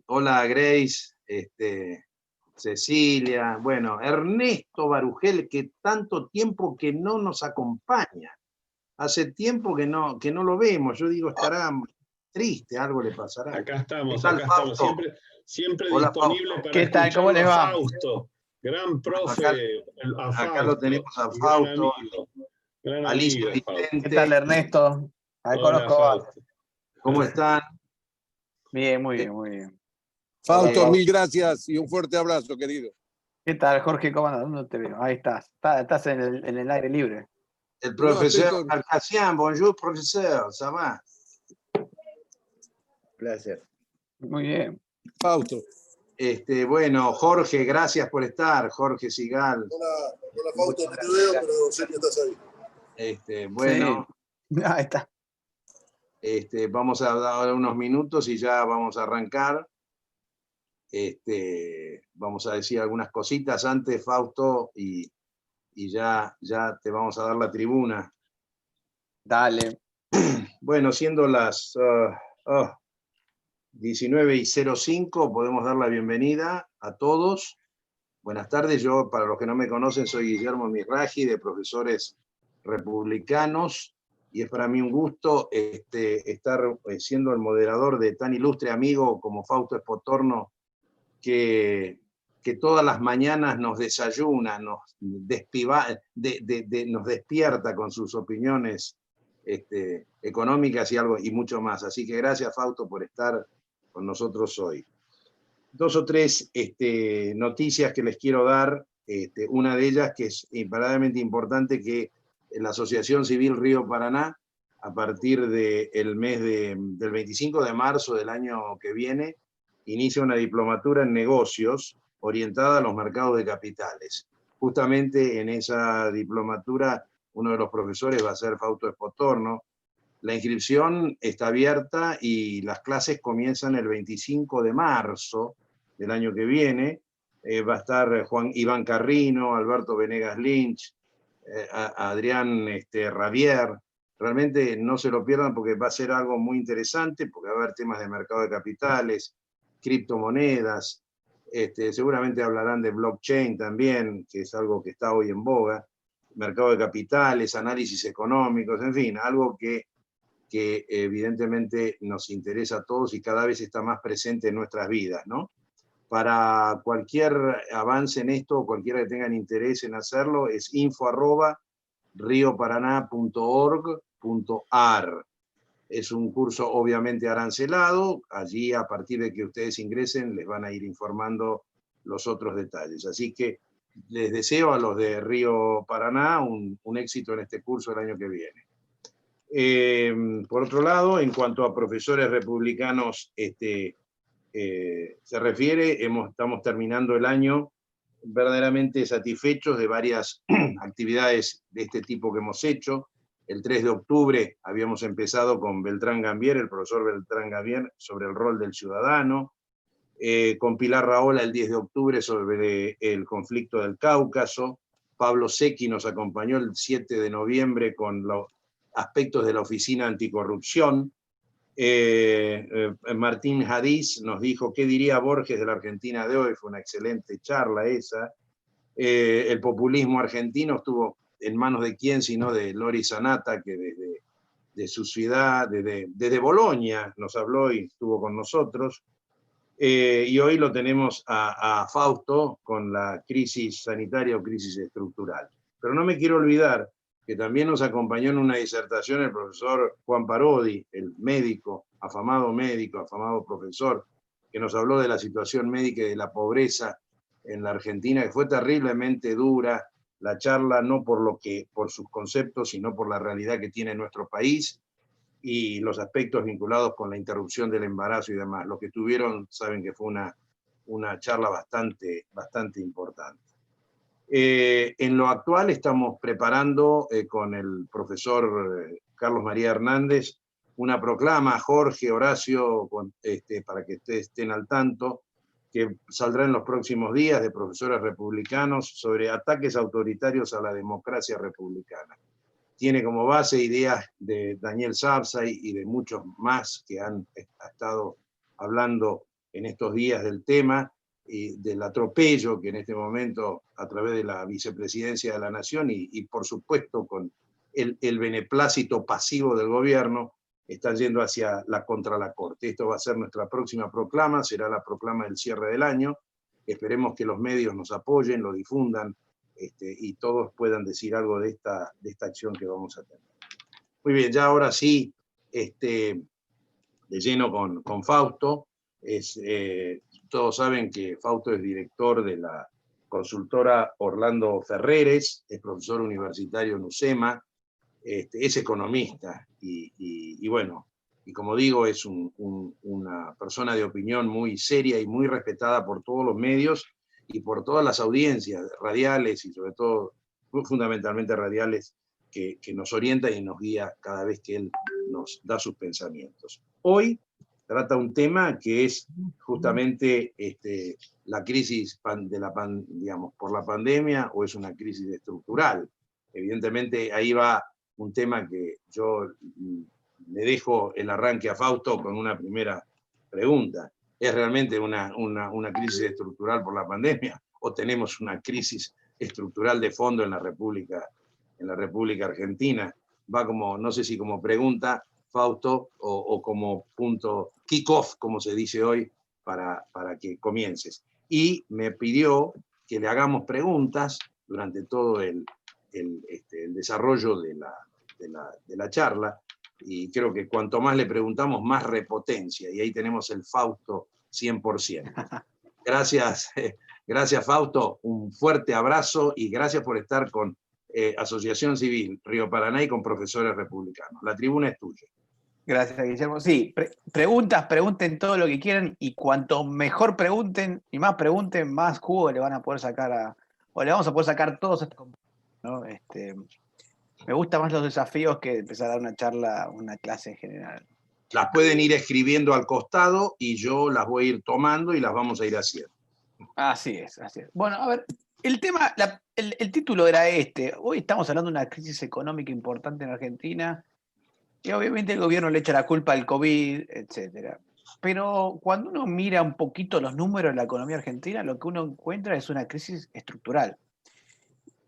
Hola Grace, Cecilia, bueno, Ernesto Barugel, que tanto tiempo que no nos acompaña. Hace tiempo que no lo vemos. Yo digo, estará triste, algo le pasará. Acá estamos, ¿Qué tal, Fausto? siempre Hola, disponible Fausto. para ¿Qué tal? escucharlo ¿Cómo les a va? Fausto, gran profe, a Acá lo Fausto, tenemos a y Fausto, gran Alicia amigo, Fausto. ¿Qué tal, Vicente. Ernesto? Ahí Hola, conozco. Fausto. ¿Cómo están? Bien, muy bien, muy bien. Fausto, mil gracias y un fuerte abrazo, querido. ¿Qué tal, Jorge? ¿Cómo andas? ¿Dónde te veo? Ahí estás. Estás en el aire libre. El No, estoy profesor con... Marcasian, bonjour, profesor, ça va? Placer. Muy bien. Fausto. Bueno, Jorge, gracias por estar, Jorge Sigal. Hola Fausto, no te veo, pero sé que estás ahí. Bueno, Sí. Ahí está. vamos a dar unos minutos y ya vamos a arrancar. Vamos a decir algunas cositas antes, Fausto, y ya te vamos a dar la tribuna. Dale. Bueno, siendo las 19:05, podemos dar la bienvenida a todos. Buenas tardes, yo, para los que no me conocen, soy Guillermo Mirraji, de Profesores Republicanos, y es para mí un gusto estar siendo el moderador de tan ilustre amigo como Fausto Espotorno, que todas las mañanas nos desayuna, nos despierta con sus opiniones económicas y mucho más. Así que gracias, Fausto, por estar con nosotros hoy. Dos o tres noticias que les quiero dar. Una de ellas, que es verdaderamente importante, que la Asociación Civil Río Paraná, a partir del mes del 25 de marzo del año que viene, inicia una diplomatura en negocios orientada a los mercados de capitales. Justamente en esa diplomatura, uno de los profesores va a ser Fausto Espotorno. La inscripción está abierta y las clases comienzan el 25 de marzo del año que viene. Va a estar Iván Carrino, Alberto Venegas Lynch, Adrián Ravier. Realmente no se lo pierdan porque va a ser algo muy interesante, porque va a haber temas de mercado de capitales, criptomonedas, seguramente hablarán de blockchain también, que es algo que está hoy en boga, mercado de capitales, análisis económicos, en fin, algo que evidentemente nos interesa a todos y cada vez está más presente en nuestras vidas, ¿no? Para cualquier avance en esto, cualquiera que tengan interés en hacerlo, es info@rioparaná.org.ar. Es un curso obviamente arancelado. Allí, a partir de que ustedes ingresen, les van a ir informando los otros detalles. Así que les deseo a los de Río Paraná un éxito en este curso el año que viene. Por otro lado, en cuanto a profesores republicanos se refiere, estamos terminando el año verdaderamente satisfechos de varias actividades de este tipo que hemos hecho. El 3 de octubre habíamos empezado con Beltrán Gambier, el profesor Beltrán Gambier, sobre el rol del ciudadano. Con Pilar Raola el 10 de octubre sobre el conflicto del Cáucaso. Pablo Secchi nos acompañó el 7 de noviembre con los aspectos de la Oficina Anticorrupción. Martín Hadís nos dijo qué diría Borges de la Argentina de hoy. Fue una excelente charla esa. El populismo argentino estuvo en manos de quién, sino de Lori Sanata, que desde su ciudad, desde Bolonia, nos habló y estuvo con nosotros. Y hoy lo tenemos a Fausto con la crisis sanitaria o crisis estructural. Pero no me quiero olvidar que también nos acompañó en una disertación el profesor Juan Parodi, el médico, afamado profesor, que nos habló de la situación médica y de la pobreza en la Argentina, que fue terriblemente dura la charla, no por sus conceptos, sino por la realidad que tiene nuestro país y los aspectos vinculados con la interrupción del embarazo y demás. Los que tuvieron saben que fue una charla bastante importante. En lo actual estamos preparando con el profesor Carlos María Hernández una proclama, Jorge, Horacio, para que ustedes estén al tanto, que saldrá en los próximos días, de profesores republicanos sobre ataques autoritarios a la democracia republicana. Tiene como base ideas de Daniel Sapsay y de muchos más que han estado hablando en estos días del tema, y del atropello que en este momento, a través de la vicepresidencia de la Nación y por supuesto con el beneplácito pasivo del gobierno, están yendo contra la Corte. Esto va a ser nuestra próxima proclama, será la proclama del cierre del año. Esperemos que los medios nos apoyen, lo difundan, y todos puedan decir algo de esta acción que vamos a tener. Muy bien, ya ahora sí, de lleno con Fausto. Todos saben que Fausto es director de la consultora Orlando Ferreres, es profesor universitario en UCEMA, es economista y bueno, y como digo, es una persona de opinión muy seria y muy respetada por todos los medios y por todas las audiencias radiales y sobre todo, fundamentalmente radiales, que nos orienta y nos guía cada vez que él nos da sus pensamientos. Hoy trata un tema que es justamente la crisis digamos, por la pandemia, o es una crisis estructural. Evidentemente ahí va un tema que yo le dejo el arranque a Fausto con una primera pregunta. ¿Es realmente una crisis estructural por la pandemia o tenemos una crisis estructural de fondo en la República Argentina? Va como, no sé si como pregunta, Fausto, o como punto kick-off, como se dice hoy, para que comiences. Y me pidió que le hagamos preguntas durante todo el desarrollo de la charla, y creo que cuanto más le preguntamos, más repotencia, y ahí tenemos el Fausto 100%. Gracias Fausto, un fuerte abrazo y gracias por estar con Asociación Civil Río Paraná y con Profesores Republicanos. La tribuna es tuya. Gracias, Guillermo. Sí, pregunten todo lo que quieran, y cuanto mejor pregunten y más pregunten, más jugo le van a poder sacar o le vamos a poder sacar todos a este compañero, ¿no? Me gustan más los desafíos que empezar a dar una charla, una clase en general. Las pueden ir escribiendo al costado y yo las voy a ir tomando y las vamos a ir haciendo. Así es, así es. Bueno, a ver, el tema, el título era este. Hoy estamos hablando de una crisis económica importante en Argentina, y obviamente el gobierno le echa la culpa al COVID, etcétera. Pero cuando uno mira un poquito los números de la economía argentina, lo que uno encuentra es una crisis estructural.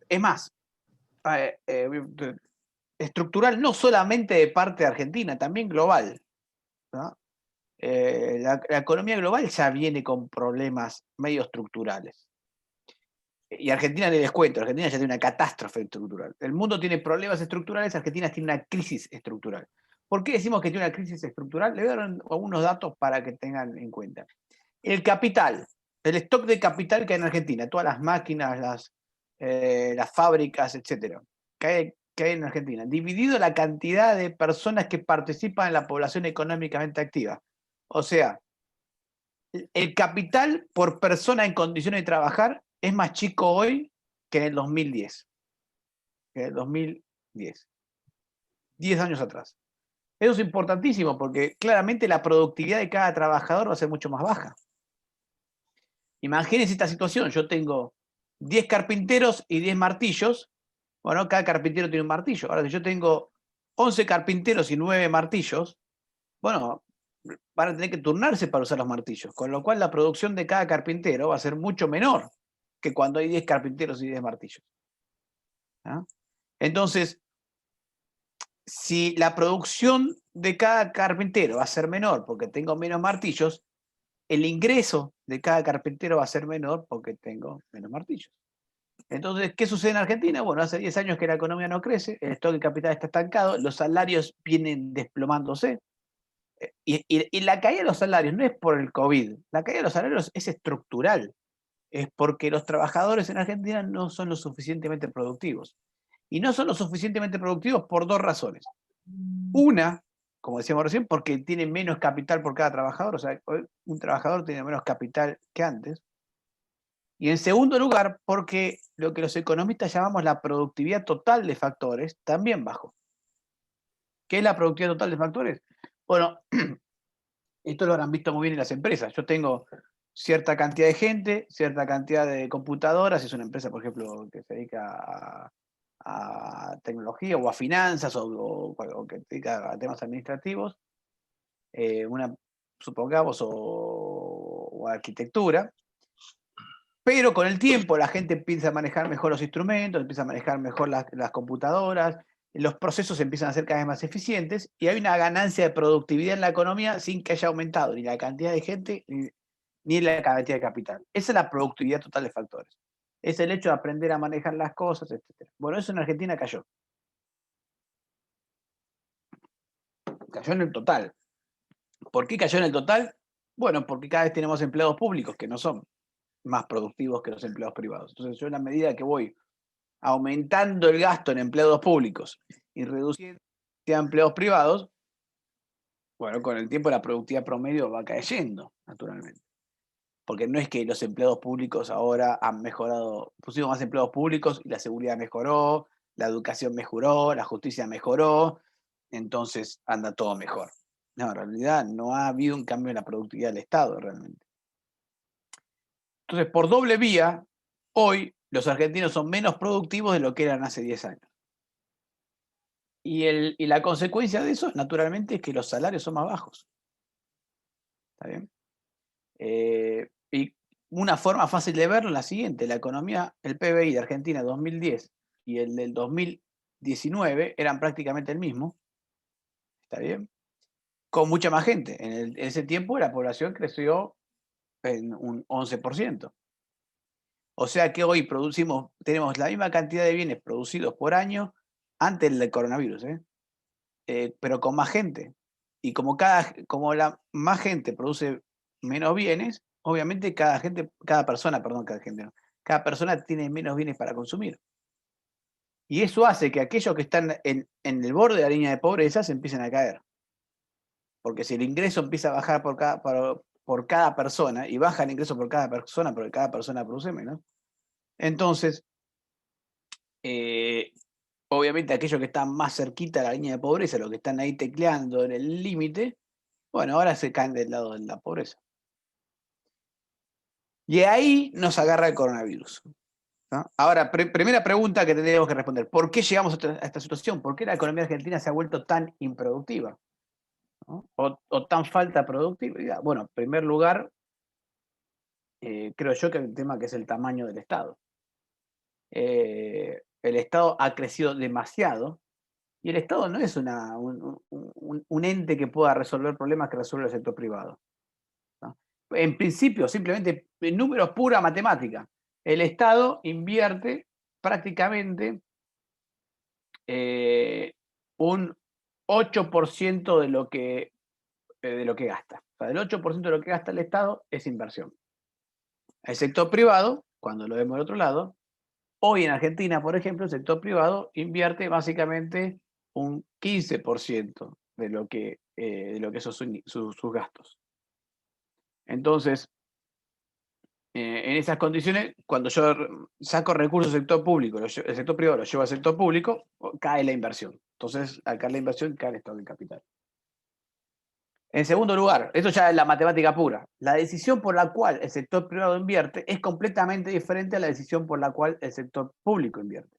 Es más, estructural no solamente de parte de Argentina, también global, ¿no? La economía global ya viene con problemas medio estructurales. Y Argentina, les cuento, Argentina ya tiene una catástrofe estructural. El mundo tiene problemas estructurales, Argentina tiene una crisis estructural. ¿Por qué decimos que tiene una crisis estructural? Le voy a dar algunos datos para que tengan en cuenta. El capital, el stock de capital que hay en Argentina, todas las máquinas, las fábricas, etcétera, que hay en Argentina, dividido la cantidad de personas que participan en la población económicamente activa. O sea, el capital por persona en condiciones de trabajar es más chico hoy que en el 2010. Que en el 2010. 10 años atrás. Eso es importantísimo porque claramente la productividad de cada trabajador va a ser mucho más baja. Imagínense esta situación. Yo tengo 10 carpinteros y 10 martillos. Bueno, cada carpintero tiene un martillo. Ahora, si yo tengo 11 carpinteros y 9 martillos, bueno, van a tener que turnarse para usar los martillos, con lo cual la producción de cada carpintero va a ser mucho menor que cuando hay 10 carpinteros y 10 martillos. ¿Ah? Entonces, si la producción de cada carpintero va a ser menor porque tengo menos martillos, el ingreso de cada carpintero va a ser menor porque tengo menos martillos. Entonces, ¿qué sucede en Argentina? Bueno, hace 10 años que la economía no crece, el stock de capital está estancado, los salarios vienen desplomándose. Y la caída de los salarios no es por el COVID, la caída de los salarios es estructural, es porque los trabajadores en Argentina no son lo suficientemente productivos. Y no son lo suficientemente productivos por dos razones. Una, como decíamos recién, porque tienen menos capital por cada trabajador, o sea, un trabajador tiene menos capital que antes. Y en segundo lugar, porque lo que los economistas llamamos la productividad total de factores también bajó. ¿Qué es la productividad total de factores? Bueno, esto lo habrán visto muy bien en las empresas. Yo tengo cierta cantidad de gente, cierta cantidad de computadoras, si es una empresa, por ejemplo, que se dedica a tecnología o a finanzas o que se dedica a temas administrativos, supongamos, o o arquitectura, pero con el tiempo la gente empieza a manejar mejor los instrumentos, empieza a manejar mejor las computadoras, los procesos empiezan a ser cada vez más eficientes y hay una ganancia de productividad en la economía sin que haya aumentado ni la cantidad de gente ni la cantidad de capital. Esa es la productividad total de factores. Es el hecho de aprender a manejar las cosas, etc. Bueno, eso en Argentina cayó. Cayó en el total. ¿Por qué cayó en el total? Bueno, porque cada vez tenemos empleados públicos que no son más productivos que los empleados privados. Entonces, yo en la medida que voy aumentando el gasto en empleados públicos y reduciendo a empleados privados, bueno, con el tiempo la productividad promedio va cayendo, naturalmente. Porque no es que los empleados públicos ahora han mejorado, pusimos más empleados públicos y la seguridad mejoró, la educación mejoró, la justicia mejoró, entonces anda todo mejor. No, en realidad no ha habido un cambio en la productividad del Estado realmente. Entonces, por doble vía, hoy los argentinos son menos productivos de lo que eran hace 10 años. Y la consecuencia de eso, naturalmente, es que los salarios son más bajos. ¿Está bien? Y una forma fácil de verlo es la siguiente: la economía, el PBI de Argentina 2010 y el del 2019 eran prácticamente el mismo. ¿Está bien? Con mucha más gente. En ese tiempo la población creció en un 11%. O sea que hoy tenemos la misma cantidad de bienes producidos por año antes del coronavirus, pero con más gente. Y como más gente produce menos bienes, obviamente cada persona tiene menos bienes para consumir. Y eso hace que aquellos que están en el borde de la línea de pobreza se empiecen a caer. Porque si el ingreso empieza a bajar por cada persona, y baja el ingreso por cada persona, porque cada persona produce menos, entonces, obviamente aquellos que están más cerquita de la línea de pobreza, los que están ahí tecleando en el límite, bueno, ahora se caen del lado de la pobreza. Y ahí nos agarra el coronavirus, ¿no? Ahora, primera pregunta que tendríamos que responder: ¿por qué llegamos a esta situación? ¿Por qué la economía argentina se ha vuelto tan improductiva, ¿no? o tan falta de productividad? Bueno, en primer lugar, creo yo que hay un tema que es el tamaño del Estado. El Estado ha crecido demasiado y el Estado no es un ente que pueda resolver problemas que resuelve el sector privado, ¿no? En principio, simplemente en números pura matemática, el Estado invierte prácticamente un 8% de lo que gasta. O sea, el 8% de lo que gasta el Estado es inversión. El sector privado, cuando lo vemos del otro lado, hoy en Argentina, por ejemplo, el sector privado invierte básicamente un 15% de lo que son sus gastos. Entonces, en esas condiciones, cuando yo saco recursos del sector público, el sector privado lo llevo al sector público, cae la inversión. Entonces, al caer la inversión, cae el estado del capital. En segundo lugar, esto ya es la matemática pura, la decisión por la cual el sector privado invierte es completamente diferente a la decisión por la cual el sector público invierte.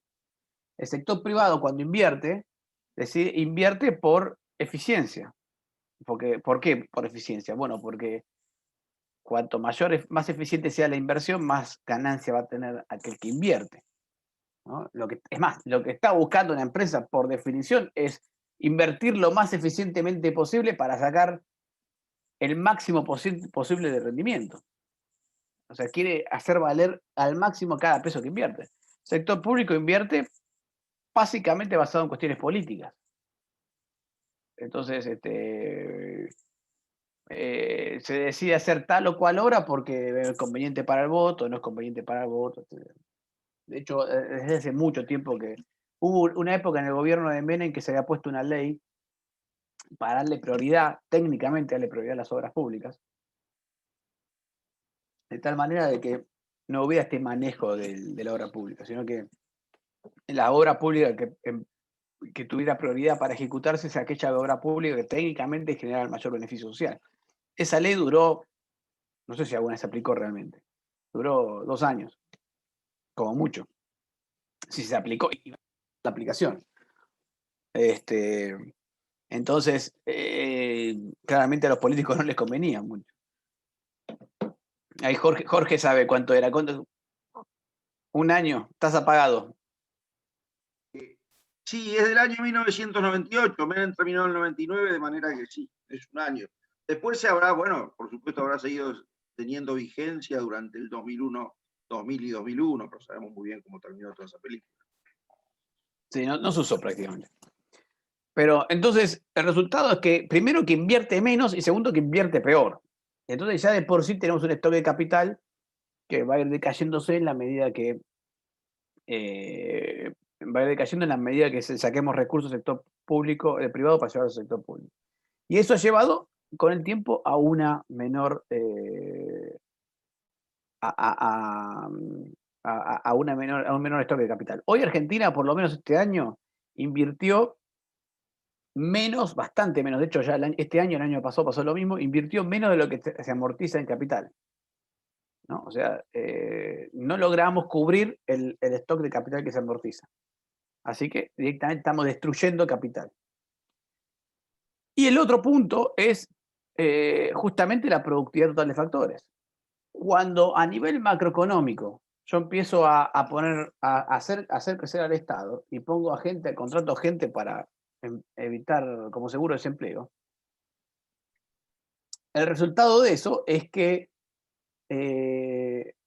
El sector privado, cuando invierte por eficiencia. ¿Por qué por eficiencia? Bueno, porque cuanto más eficiente sea la inversión, más ganancia va a tener aquel que invierte, ¿no? Es más, lo que está buscando una empresa, por definición, es invertir lo más eficientemente posible para sacar el máximo posible de rendimiento. O sea, quiere hacer valer al máximo cada peso que invierte. El sector público invierte básicamente basado en cuestiones políticas. Entonces, se decide hacer tal o cual obra porque es conveniente para el voto, no es conveniente para el voto, etc. De hecho, desde hace mucho tiempo que hubo una época en el gobierno de Menem que se había puesto una ley para darle prioridad, técnicamente darle prioridad a las obras públicas, de tal manera de que no hubiera este manejo de la obra pública, sino que la obra pública que tuviera prioridad para ejecutarse es aquella obra pública que técnicamente genera el mayor beneficio social. Esa ley duró, no sé si alguna vez se aplicó realmente, duró 2 años, como mucho. Si se aplicó, la aplicación. Entonces, claramente a los políticos no les convenía mucho. Ahí Jorge sabe cuánto era. Un año, estás apagado. Sí, es del año 1998, Menem terminó en el 99, de manera que sí, es un año. Después se habrá, bueno, por supuesto habrá seguido teniendo vigencia durante el 2001, 2000 y 2001, pero sabemos muy bien cómo terminó toda esa película. Sí, no se usó prácticamente. Pero entonces el resultado es que primero que invierte menos y segundo que invierte peor. Entonces ya de por sí tenemos un stock de capital que va a ir decayéndose en la medida que va a ir decayendo en la medida que saquemos recursos del sector público, privado para llevar al sector público. Y eso ha llevado con el tiempo a una menor a un menor stock de capital. Hoy Argentina, por lo menos este año, invirtió menos, bastante menos. De hecho, ya este año, el año pasado pasó lo mismo, invirtió menos de lo que se amortiza en capital, ¿no? O sea, no logramos cubrir el stock de capital que se amortiza. Así que directamente estamos destruyendo capital. Y el otro punto es justamente la productividad total de factores. Cuando a nivel macroeconómico yo empiezo a hacer crecer al Estado y pongo a gente, contrato gente para evitar como seguro desempleo, el resultado de eso es que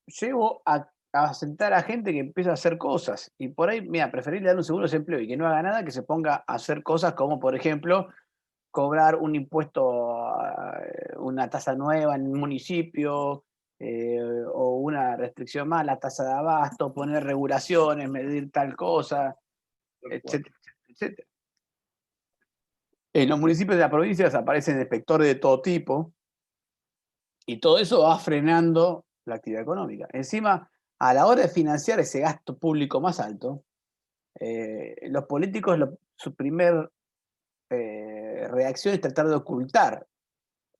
llevo a sentar a gente que empieza a hacer cosas. Y por ahí, mira, preferible dar un seguro de desempleo y que no haga nada que se ponga a hacer cosas como, por ejemplo, cobrar un impuesto, una tasa nueva en un municipio, o una restricción más, la tasa de abasto, poner regulaciones, medir tal cosa, etcétera, etcétera. En los municipios de las provincias aparecen inspectores de todo tipo y todo eso va frenando la actividad económica. Encima, a la hora de financiar ese gasto público más alto, los políticos, su primer reacción es tratar de ocultar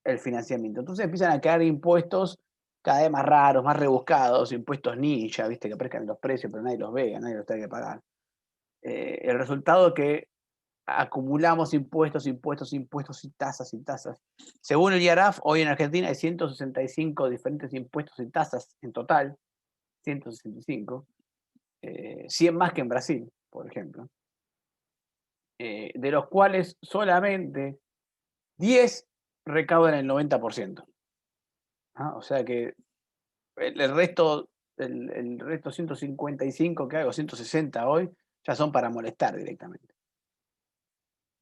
el financiamiento. Entonces empiezan a caer impuestos cada vez más raros, más rebuscados, impuestos ninja, ¿viste? Que aparezcan los precios, pero nadie los ve, nadie los tiene que pagar. El resultado es que acumulamos impuestos y tasas. Según el IARAF, hoy en Argentina hay 165 diferentes impuestos y tasas en total, 165, 100 más que en Brasil, por ejemplo, de los cuales solamente 10 recaudan el 90%. ¿Ah? O sea que el resto 155 que hago, 160 hoy, ya son para molestar directamente.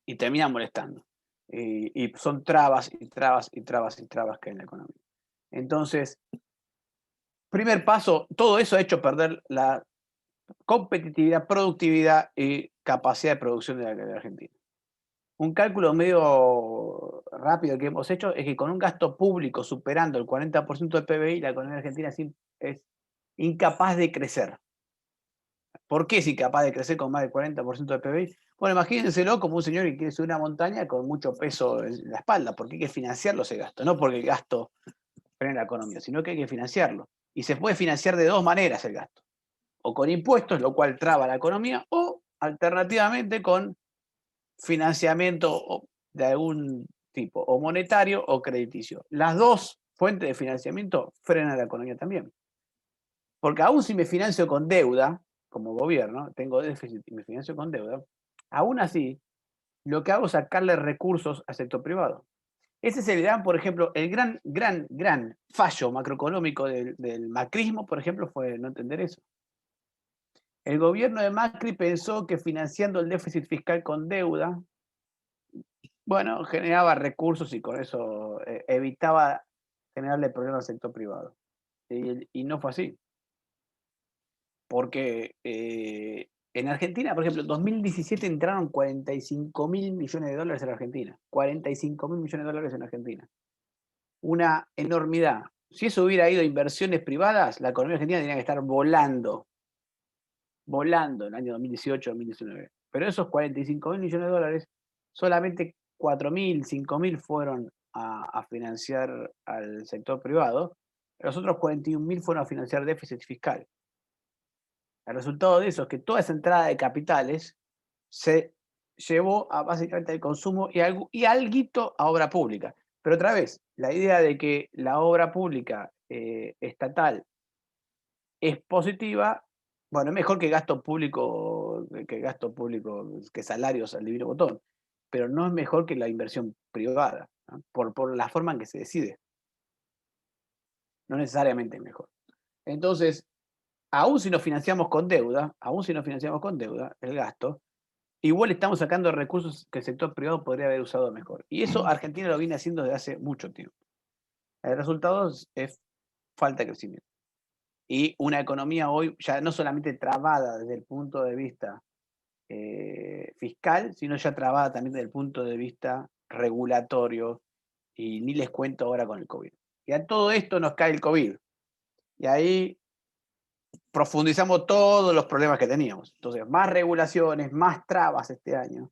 Y terminan molestando. Y son trabas y trabas y trabas y trabas que hay en la economía. Entonces, primer paso, todo eso ha hecho perder la competitividad, productividad y capacidad de producción de la Argentina. Un cálculo medio rápido que hemos hecho es que con un gasto público superando el 40% del PBI, la economía argentina es incapaz de crecer. ¿Por qué es incapaz de crecer con más del 40% del PBI? Bueno, imagínenselo como un señor que quiere subir una montaña con mucho peso en la espalda, porque hay que financiarlo ese gasto, no porque el gasto frene la economía, sino que hay que financiarlo. Y se puede financiar de dos maneras el gasto. O con impuestos, lo cual traba la economía, o alternativamente con financiamiento de algún tipo, o monetario o crediticio. Las dos fuentes de financiamiento frenan la economía también. Porque aún si me financio con deuda, como gobierno, tengo déficit y me financio con deuda, aún así, lo que hago es sacarle recursos al sector privado. Ese es el gran, por ejemplo, el gran fallo macroeconómico del macrismo, por ejemplo, fue no entender eso. El gobierno de Macri pensó que financiando el déficit fiscal con deuda, bueno, generaba recursos y con eso evitaba generarle problemas al sector privado. Y no fue así. Porque en Argentina, por ejemplo, en 2017 entraron 45.000 millones de dólares en Argentina. 45.000 millones de dólares en Argentina. Una enormidad. Si eso hubiera ido a inversiones privadas, la economía argentina tenía que estar volando en el año 2018-2019. Pero esos 45.000 millones de dólares, solamente 4.000, 5.000 fueron a financiar al sector privado. Los otros 41.000 fueron a financiar déficit fiscal. El resultado de eso es que toda esa entrada de capitales se llevó a básicamente al consumo y alguito a obra pública. Pero otra vez, la idea de que la obra pública estatal es positiva, bueno, es mejor que salarios al divino botón, pero no es mejor que la inversión privada, ¿no? Por la forma en que se decide. No necesariamente es mejor. Entonces, aún si nos financiamos con deuda, el gasto, igual estamos sacando recursos que el sector privado podría haber usado mejor. Y eso Argentina lo viene haciendo desde hace mucho tiempo. El resultado es falta de crecimiento. Y una economía hoy ya no solamente trabada desde el punto de vista fiscal, sino ya trabada también desde el punto de vista regulatorio, y ni les cuento ahora con el COVID. Y a todo esto nos cae el COVID. Y ahí profundizamos todos los problemas que teníamos. Entonces, más regulaciones, más trabas este año.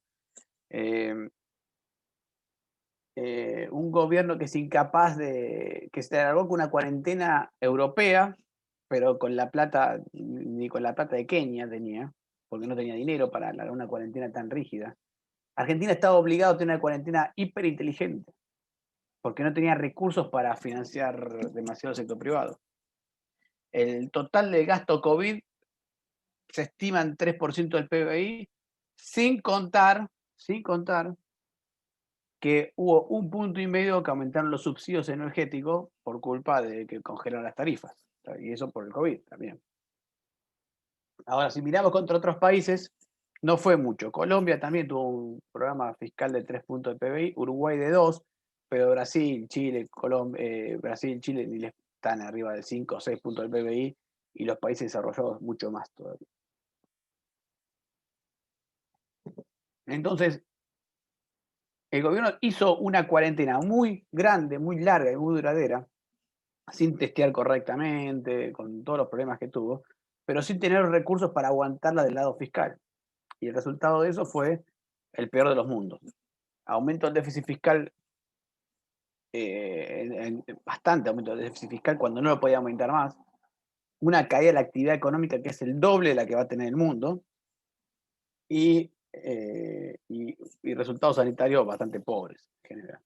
Un gobierno que es incapaz que se largó con una cuarentena europea, pero con la plata, ni con la plata de Kenia tenía, porque no tenía dinero para largar una cuarentena tan rígida. Argentina estaba obligado a tener una cuarentena hiperinteligente, porque no tenía recursos para financiar demasiado el sector privado. El total de gasto COVID se estima en 3% del PBI, sin contar que hubo 1,5 puntos que aumentaron los subsidios energéticos por culpa de que congelaron las tarifas. Y eso por el COVID también. Ahora, si miramos contra otros países, no fue mucho. Colombia también tuvo un programa fiscal de 3 puntos de PBI, Uruguay de 2, pero Brasil, Chile, Chile ni le están arriba de 5 o 6 puntos del PBI, y los países desarrollados mucho más todavía. Entonces, el gobierno hizo una cuarentena muy grande, muy larga y muy duradera, sin testear correctamente, con todos los problemas que tuvo, pero sin tener recursos para aguantarla del lado fiscal. Y el resultado de eso fue el peor de los mundos. Aumento del déficit fiscal, bastante aumento del déficit fiscal cuando no lo podía aumentar más, una caída de la actividad económica que es el doble de la que va a tener el mundo, y resultados sanitarios bastante pobres en general,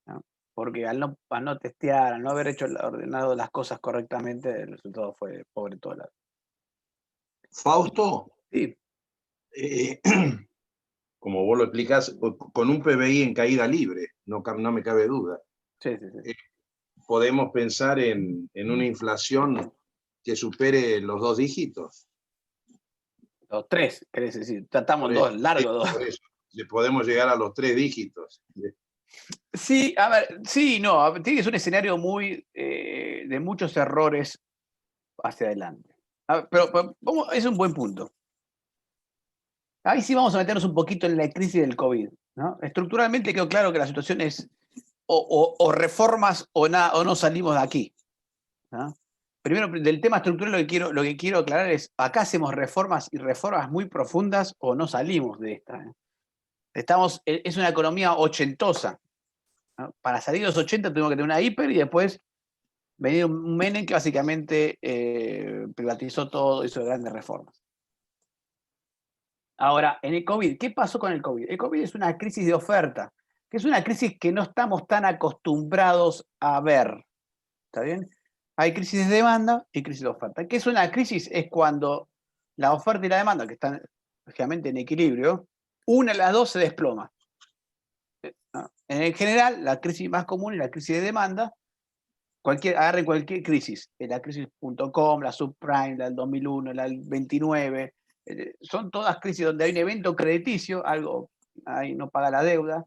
¿no? Porque al no testear, al no haber ordenado las cosas correctamente, el resultado fue pobre en todo lado. Fausto, Sí, como vos lo explicás, con un PBI en caída libre, no me cabe duda. sí. Podemos pensar en una inflación que supere los 2 dígitos. Los 3, querés decir, tratamos Por dos, eso, largo dos. por eso. Le podemos llegar a los 3 dígitos. Sí, a ver, sí, no, tiene que ser un escenario muy de muchos errores hacia adelante. Pero es un buen punto. Ahí sí vamos a meternos un poquito en la crisis del COVID, ¿no? Estructuralmente quedó claro que la situación es o reformas o no salimos de aquí, ¿no? Primero, del tema estructural lo que quiero aclarar es, acá hacemos reformas y reformas muy profundas o no salimos de esta, ¿eh? Es una economía ochentosa, ¿no? Para salir de los 80 tuvimos que tener una hiper y después venir un Menem que básicamente privatizó todo, hizo grandes reformas. Ahora, en el COVID, ¿qué pasó con el COVID? El COVID es una crisis de oferta, que es una crisis que no estamos tan acostumbrados a ver. ¿Está bien? Hay crisis de demanda y crisis de oferta. ¿Qué es una crisis? Es cuando la oferta y la demanda, que están lógicamente en equilibrio, una de las dos se desploma. ¿No? En general, la crisis más común es la crisis de demanda. Agarren cualquier crisis, la crisis.com, la subprime, la del 2001, la del 29, son todas crisis donde hay un evento crediticio, algo ahí no paga la deuda,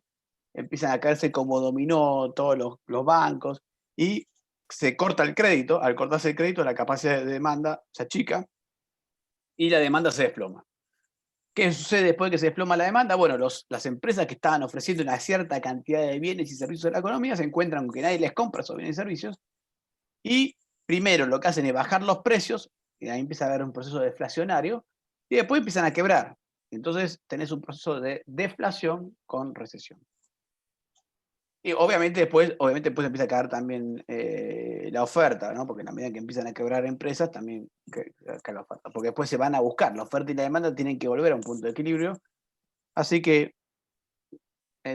empiezan a caerse como dominó todos los bancos y se corta el crédito. Al cortarse el crédito, la capacidad de demanda se achica y la demanda se desploma. ¿Qué sucede después de que se desploma la demanda? Bueno, las empresas que estaban ofreciendo una cierta cantidad de bienes y servicios a la economía se encuentran con que nadie les compra esos bienes y servicios, y primero lo que hacen es bajar los precios, y ahí empieza a haber un proceso deflacionario, y después empiezan a quebrar. Entonces tenés un proceso de deflación con recesión. Y obviamente después empieza a caer también la oferta, ¿no? Porque en la medida que empiezan a quebrar empresas, también cae la oferta. Porque después se van a buscar, la oferta y la demanda tienen que volver a un punto de equilibrio. Así que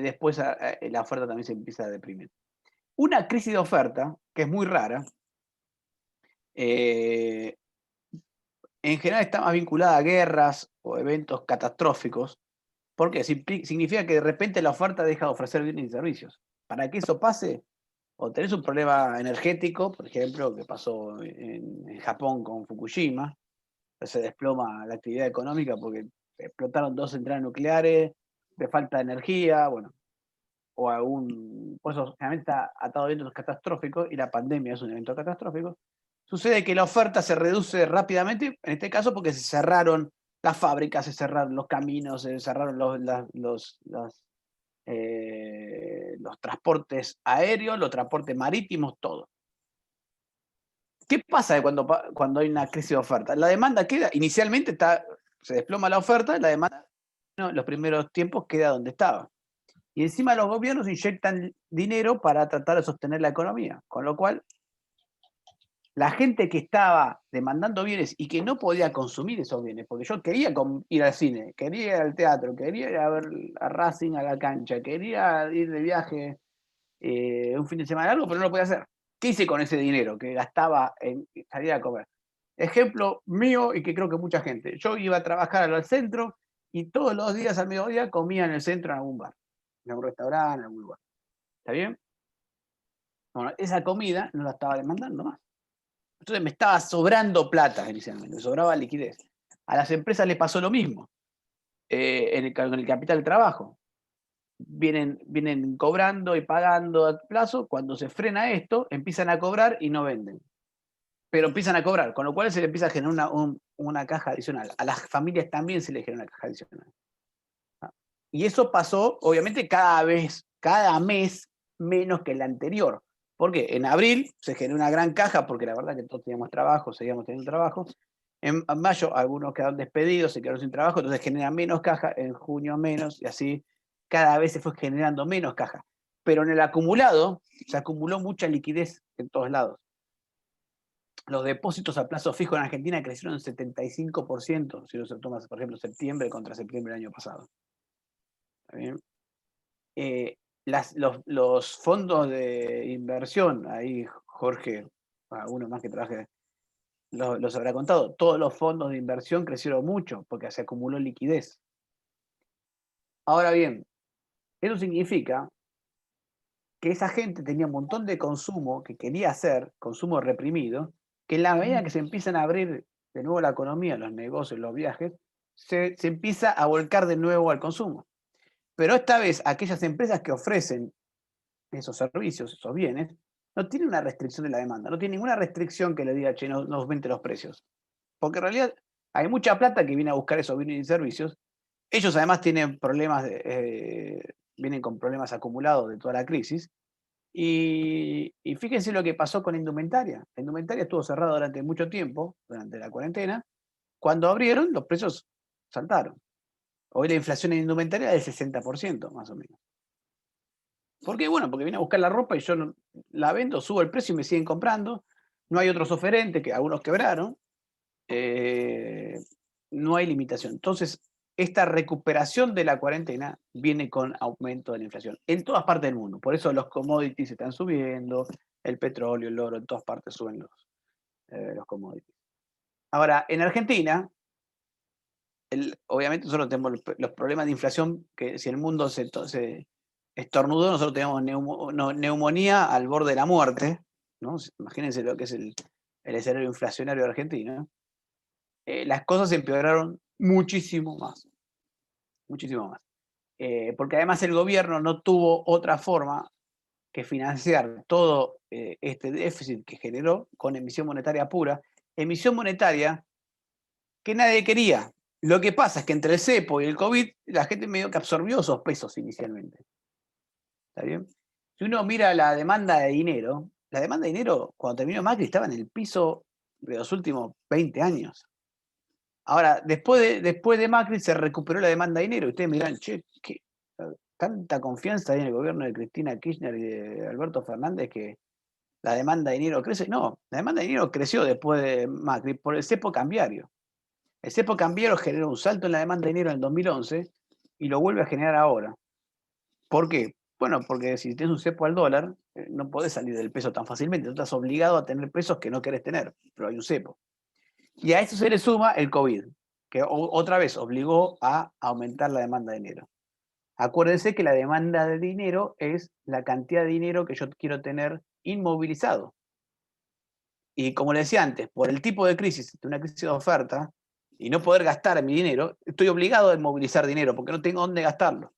después la oferta también se empieza a deprimir. Una crisis de oferta, que es muy rara, en general está más vinculada a guerras o eventos catastróficos, porque significa que de repente la oferta deja de ofrecer bienes y servicios. Para que eso pase, o tenés un problema energético, por ejemplo, que pasó en Japón con Fukushima, se desploma la actividad económica porque explotaron 2 centrales nucleares, de falta de energía, bueno, o por eso generalmente está atado a eventos catastróficos, y la pandemia es un evento catastrófico. Sucede que la oferta se reduce rápidamente, en este caso porque se cerraron las fábricas, se cerraron los caminos, se cerraron los transportes aéreos, los transportes marítimos, todo. ¿Qué pasa cuando hay una crisis de oferta? La demanda queda, inicialmente se desploma la oferta, la demanda en los primeros tiempos queda donde estaba. Y encima los gobiernos inyectan dinero para tratar de sostener la economía, con lo cual la gente que estaba demandando bienes y que no podía consumir esos bienes, porque yo quería ir al cine, quería ir al teatro, quería ir a ver a Racing a la cancha, quería ir de viaje un fin de semana largo, pero no lo podía hacer. ¿Qué hice con ese dinero que gastaba en salir a comer? Ejemplo mío y que creo que mucha gente. Yo iba a trabajar al centro y todos los días al mediodía comía en el centro en algún bar, en algún restaurante, en algún lugar. ¿Está bien? Bueno, esa comida no la estaba demandando más. Entonces me estaba sobrando plata inicialmente, me sobraba liquidez. A las empresas les pasó lo mismo con el capital de trabajo. Vienen cobrando y pagando a plazo. Cuando se frena esto, empiezan a cobrar y no venden. Pero empiezan a cobrar, con lo cual se le empieza a generar una caja adicional. A las familias también se les genera una caja adicional. Y eso pasó, obviamente, cada mes menos que el anterior. Porque en abril se generó una gran caja, porque la verdad que todos teníamos trabajo, seguíamos teniendo trabajo. En mayo algunos quedaron despedidos, se quedaron sin trabajo, entonces genera menos caja, en junio menos, y así cada vez se fue generando menos caja. Pero en el acumulado, se acumuló mucha liquidez en todos lados. Los depósitos a plazo fijo en Argentina crecieron en 75%, si uno toma, por ejemplo, septiembre contra septiembre del año pasado. ¿Está bien? Los fondos de inversión, ahí Jorge, uno más que trabaje, los habrá contado, todos los fondos de inversión crecieron mucho porque se acumuló liquidez. Ahora bien, eso significa que esa gente tenía un montón de consumo que quería hacer, consumo reprimido, que en la medida que se empiezan a abrir de nuevo la economía, los negocios, los viajes, se empieza a volcar de nuevo al consumo. Pero esta vez aquellas empresas que ofrecen esos servicios, esos bienes, no tienen una restricción de la demanda, no tienen ninguna restricción que le diga, che, no aumente los precios. Porque en realidad hay mucha plata que viene a buscar esos bienes y servicios. Ellos además tienen problemas, vienen con problemas acumulados de toda la crisis. Y fíjense lo que pasó con la indumentaria. La indumentaria estuvo cerrada durante mucho tiempo, durante la cuarentena. Cuando abrieron, los precios saltaron. Hoy la inflación en indumentaria es del 60%, más o menos. ¿Por qué? Bueno, porque viene a buscar la ropa y yo la vendo, subo el precio y me siguen comprando. No hay otros oferentes, que algunos quebraron. No hay limitación. Entonces, esta recuperación de la cuarentena viene con aumento de la inflación en todas partes del mundo. Por eso los commodities están subiendo, el petróleo, el oro, en todas partes suben los commodities. Ahora, en Argentina, obviamente nosotros tenemos los problemas de inflación, que si el mundo se estornudó, nosotros tenemos neumonía al borde de la muerte, ¿no? Imagínense lo que es el escenario inflacionario argentino. Las cosas empeoraron muchísimo más. Muchísimo más. Porque además el gobierno no tuvo otra forma que financiar todo este déficit que generó con emisión monetaria pura. Emisión monetaria que nadie quería. Lo que pasa es que entre el cepo y el COVID, la gente medio que absorbió esos pesos inicialmente. ¿Está bien? Si uno mira la demanda de dinero, cuando terminó Macri estaba en el piso de los últimos 20 años. Ahora, después de Macri se recuperó la demanda de dinero. Ustedes me dirán, che, ¿qué? ¿Tanta confianza hay en el gobierno de Cristina Kirchner y de Alberto Fernández que la demanda de dinero crece? No, la demanda de dinero creció después de Macri por el cepo cambiario. El cepo cambiario generó un salto en la demanda de dinero en el 2011 y lo vuelve a generar ahora. ¿Por qué? Bueno, porque si tienes un cepo al dólar, no podés salir del peso tan fácilmente. Tú estás obligado a tener pesos que no querés tener, pero hay un cepo. Y a eso se le suma el COVID, que otra vez obligó a aumentar la demanda de dinero. Acuérdense que la demanda de dinero es la cantidad de dinero que yo quiero tener inmovilizado. Y como le decía antes, por el tipo de crisis, de una crisis de oferta, y no poder gastar mi dinero, estoy obligado a inmovilizar dinero porque no tengo dónde gastarlo.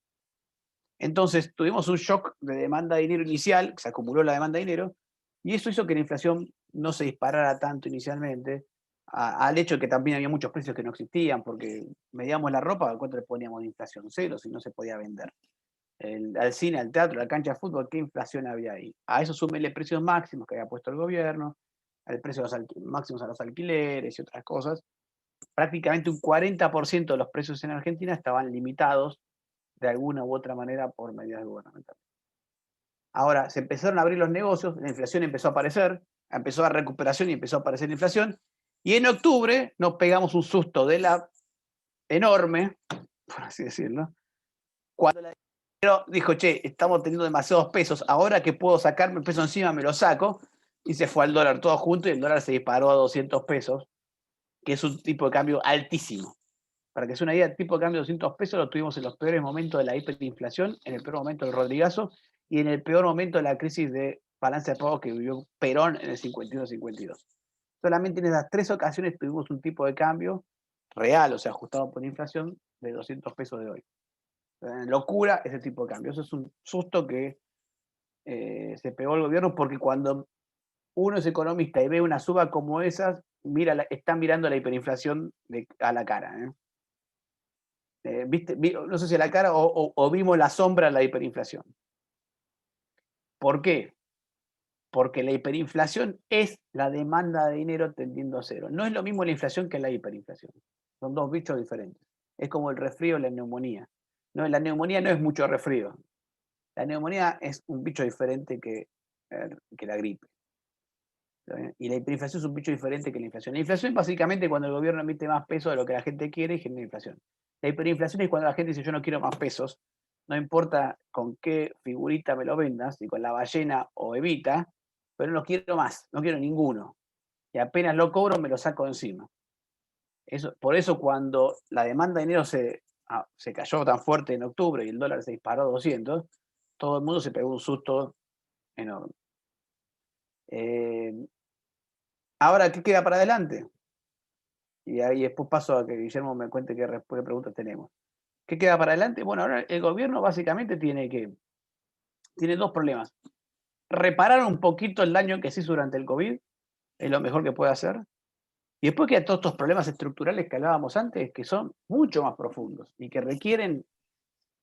Entonces tuvimos un shock de demanda de dinero inicial, se acumuló la demanda de dinero, y eso hizo que la inflación no se disparara tanto inicialmente, al hecho de que también había muchos precios que no existían, porque medíamos la ropa, ¿cuánto le poníamos de inflación? Cero, si no se podía vender. Al cine, al teatro, a la cancha de fútbol, ¿qué inflación había ahí? A eso súmele precios máximos que había puesto el gobierno, al precio de los máximos a los alquileres y otras cosas. Prácticamente un 40% de los precios en Argentina estaban limitados de alguna u otra manera por medidas gubernamentales. Ahora, se empezaron a abrir los negocios, la inflación empezó a aparecer, empezó la recuperación y empezó a aparecer la inflación, y en octubre nos pegamos un susto de la enorme, por así decirlo, cuando la dijo, che, estamos teniendo demasiados pesos, ahora que puedo sacarme el peso encima, me lo saco, y se fue al dólar todo junto, y el dólar se disparó a 200 pesos, que es un tipo de cambio altísimo. Para que sea una idea, el tipo de cambio de 200 pesos lo tuvimos en los peores momentos de la hiperinflación, en el peor momento del Rodrigazo y en el peor momento de la crisis de balance de pagos que vivió Perón en el 51-52. Solamente en esas 3 ocasiones tuvimos un tipo de cambio real, o sea, ajustado por inflación, de 200 pesos de hoy. Locura ese tipo de cambio. Eso es un susto que se pegó el gobierno, porque cuando uno es economista y ve una suba como esas, está mirando la hiperinflación a la cara. No sé si a la cara o vimos la sombra de la hiperinflación. ¿Por qué? Porque la hiperinflación es la demanda de dinero tendiendo a cero. No es lo mismo la inflación que la hiperinflación. Son dos bichos diferentes. Es como el resfrío y la neumonía. No, la neumonía no es mucho resfrío. La neumonía es un bicho diferente que la gripe. Y la hiperinflación es un bicho diferente que la inflación. La inflación es básicamente cuando el gobierno emite más peso de lo que la gente quiere y genera inflación. La hiperinflación es cuando la gente dice yo no quiero más pesos, no importa con qué figurita me lo vendas, si con la ballena o Evita, pero no quiero más, no quiero ninguno. Y apenas lo cobro me lo saco encima. Por eso cuando la demanda de dinero se cayó tan fuerte en octubre y el dólar se disparó a 200, todo el mundo se pegó un susto enorme. Ahora, ¿qué queda para adelante? Y ahí después paso a que Guillermo me cuente qué preguntas tenemos. ¿Qué queda para adelante? Bueno, ahora el gobierno básicamente tiene 2 problemas. Reparar un poquito el daño que se hizo durante el COVID, es lo mejor que puede hacer. Y después quedan todos estos problemas estructurales que hablábamos antes, que son mucho más profundos y que requieren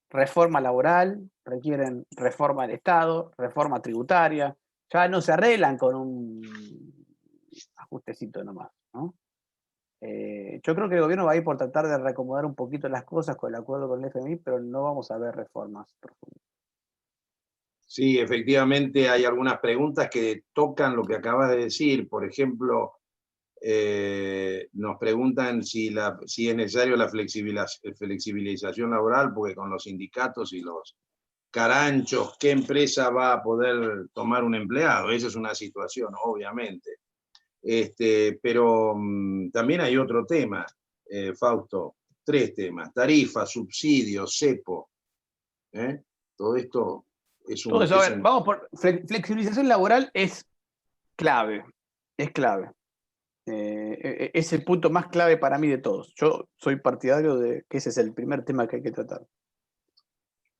reforma laboral, requieren reforma del Estado, reforma tributaria. Ya no se arreglan con un ajustecito nomás, ¿no? Yo creo que el gobierno va a ir por tratar de reacomodar un poquito las cosas con el acuerdo con el FMI, pero no vamos a ver reformas profundas. Sí, efectivamente hay algunas preguntas que tocan lo que acabas de decir. Por ejemplo, nos preguntan si es necesario la flexibilización laboral, porque con los sindicatos y los caranchos, ¿qué empresa va a poder tomar un empleado? Esa es una situación, obviamente. Pero también hay otro tema, Fausto, 3 temas: tarifa, subsidios, cepo. Todo esto es un... Todo eso, a ver, vamos por flexibilización laboral es clave, es clave. Es el punto más clave para mí de todos. Yo soy partidario de que ese es el primer tema que hay que tratar.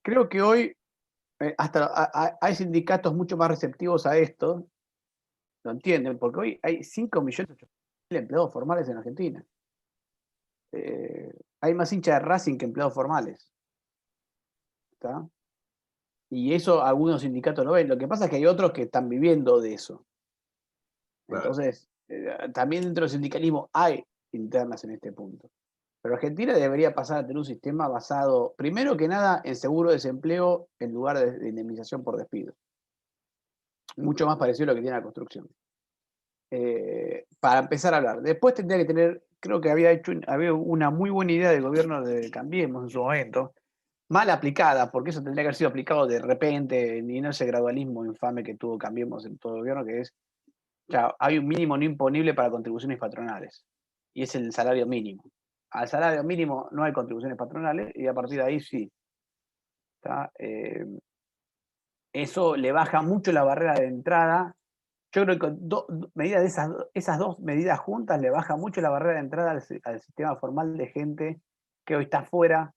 Creo que hoy hasta hay sindicatos mucho más receptivos a esto, lo entienden, porque hoy hay 5.800.000 empleados formales en Argentina. Hay más hinchas de Racing que empleados formales. ¿Está? Y eso algunos sindicatos lo ven. Lo que pasa es que hay otros que están viviendo de eso. Claro. Entonces, también dentro del sindicalismo hay internas en este punto. Pero Argentina debería pasar a tener un sistema basado, primero que nada, en seguro de desempleo en lugar de indemnización por despido. Mucho más parecido a lo que tiene la construcción. Para empezar a hablar. Después tendría que tener, creo que había una muy buena idea del gobierno de Cambiemos en su momento, mal aplicada, porque eso tendría que haber sido aplicado de repente, y no ese gradualismo infame que tuvo Cambiemos en todo el gobierno, que es, claro, hay un mínimo no imponible para contribuciones patronales, y es el salario mínimo. Al salario mínimo no hay contribuciones patronales, y a partir de ahí sí. Eso le baja mucho la barrera de entrada. Yo creo que medidas de esas dos medidas juntas le baja mucho la barrera de entrada al sistema formal de gente que hoy está fuera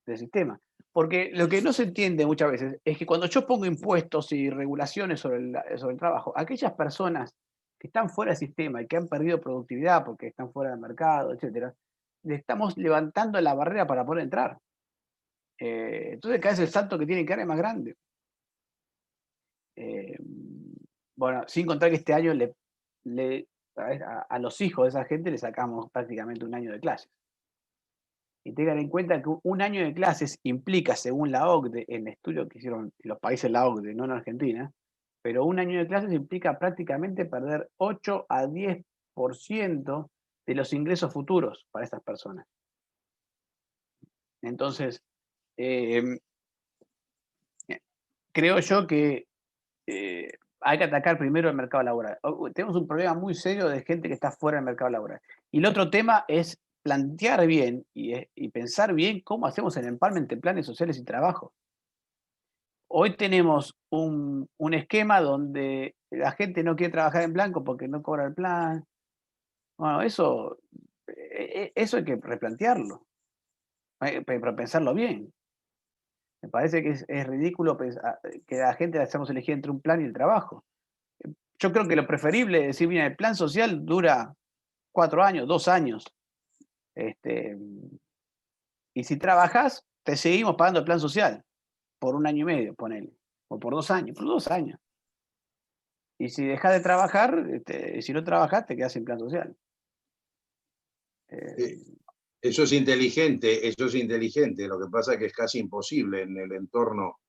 del sistema. Porque lo que no se entiende muchas veces es que cuando yo pongo impuestos y regulaciones sobre el trabajo, aquellas personas que están fuera del sistema y que han perdido productividad porque están fuera del mercado, etcétera, le estamos levantando la barrera para poder entrar. Entonces cada vez el salto que tiene que dar es más grande. Bueno, sin contar que este año a los hijos de esa gente le sacamos prácticamente un año de clases. Y tengan en cuenta que un año de clases implica, según la OCDE, en estudios que hicieron los países de la OCDE, no en Argentina, pero un año de clases implica prácticamente perder 8 a 10% de los ingresos futuros para estas personas. Entonces, creo yo que hay que atacar primero el mercado laboral. Tenemos un problema muy serio de gente que está fuera del mercado laboral. Y el otro tema es plantear bien y pensar bien cómo hacemos el empalme en planes sociales y trabajo. Hoy tenemos un esquema donde la gente no quiere trabajar en blanco porque no cobra el plan. Bueno, eso hay que replantearlo, pero pensarlo bien. Me parece que es ridículo que la gente la hacemos elegir entre un plan y el trabajo. Yo creo que lo preferible es decir, mira, el plan social dura 4 años, 2 años. Y si trabajas, te seguimos pagando el plan social por 1 año y medio, ponele. O por 2 años, por 2 años. Y si dejas de trabajar, si no trabajas, te quedas sin plan social. Eso es inteligente, eso es inteligente. Lo que pasa es que es casi imposible en el entorno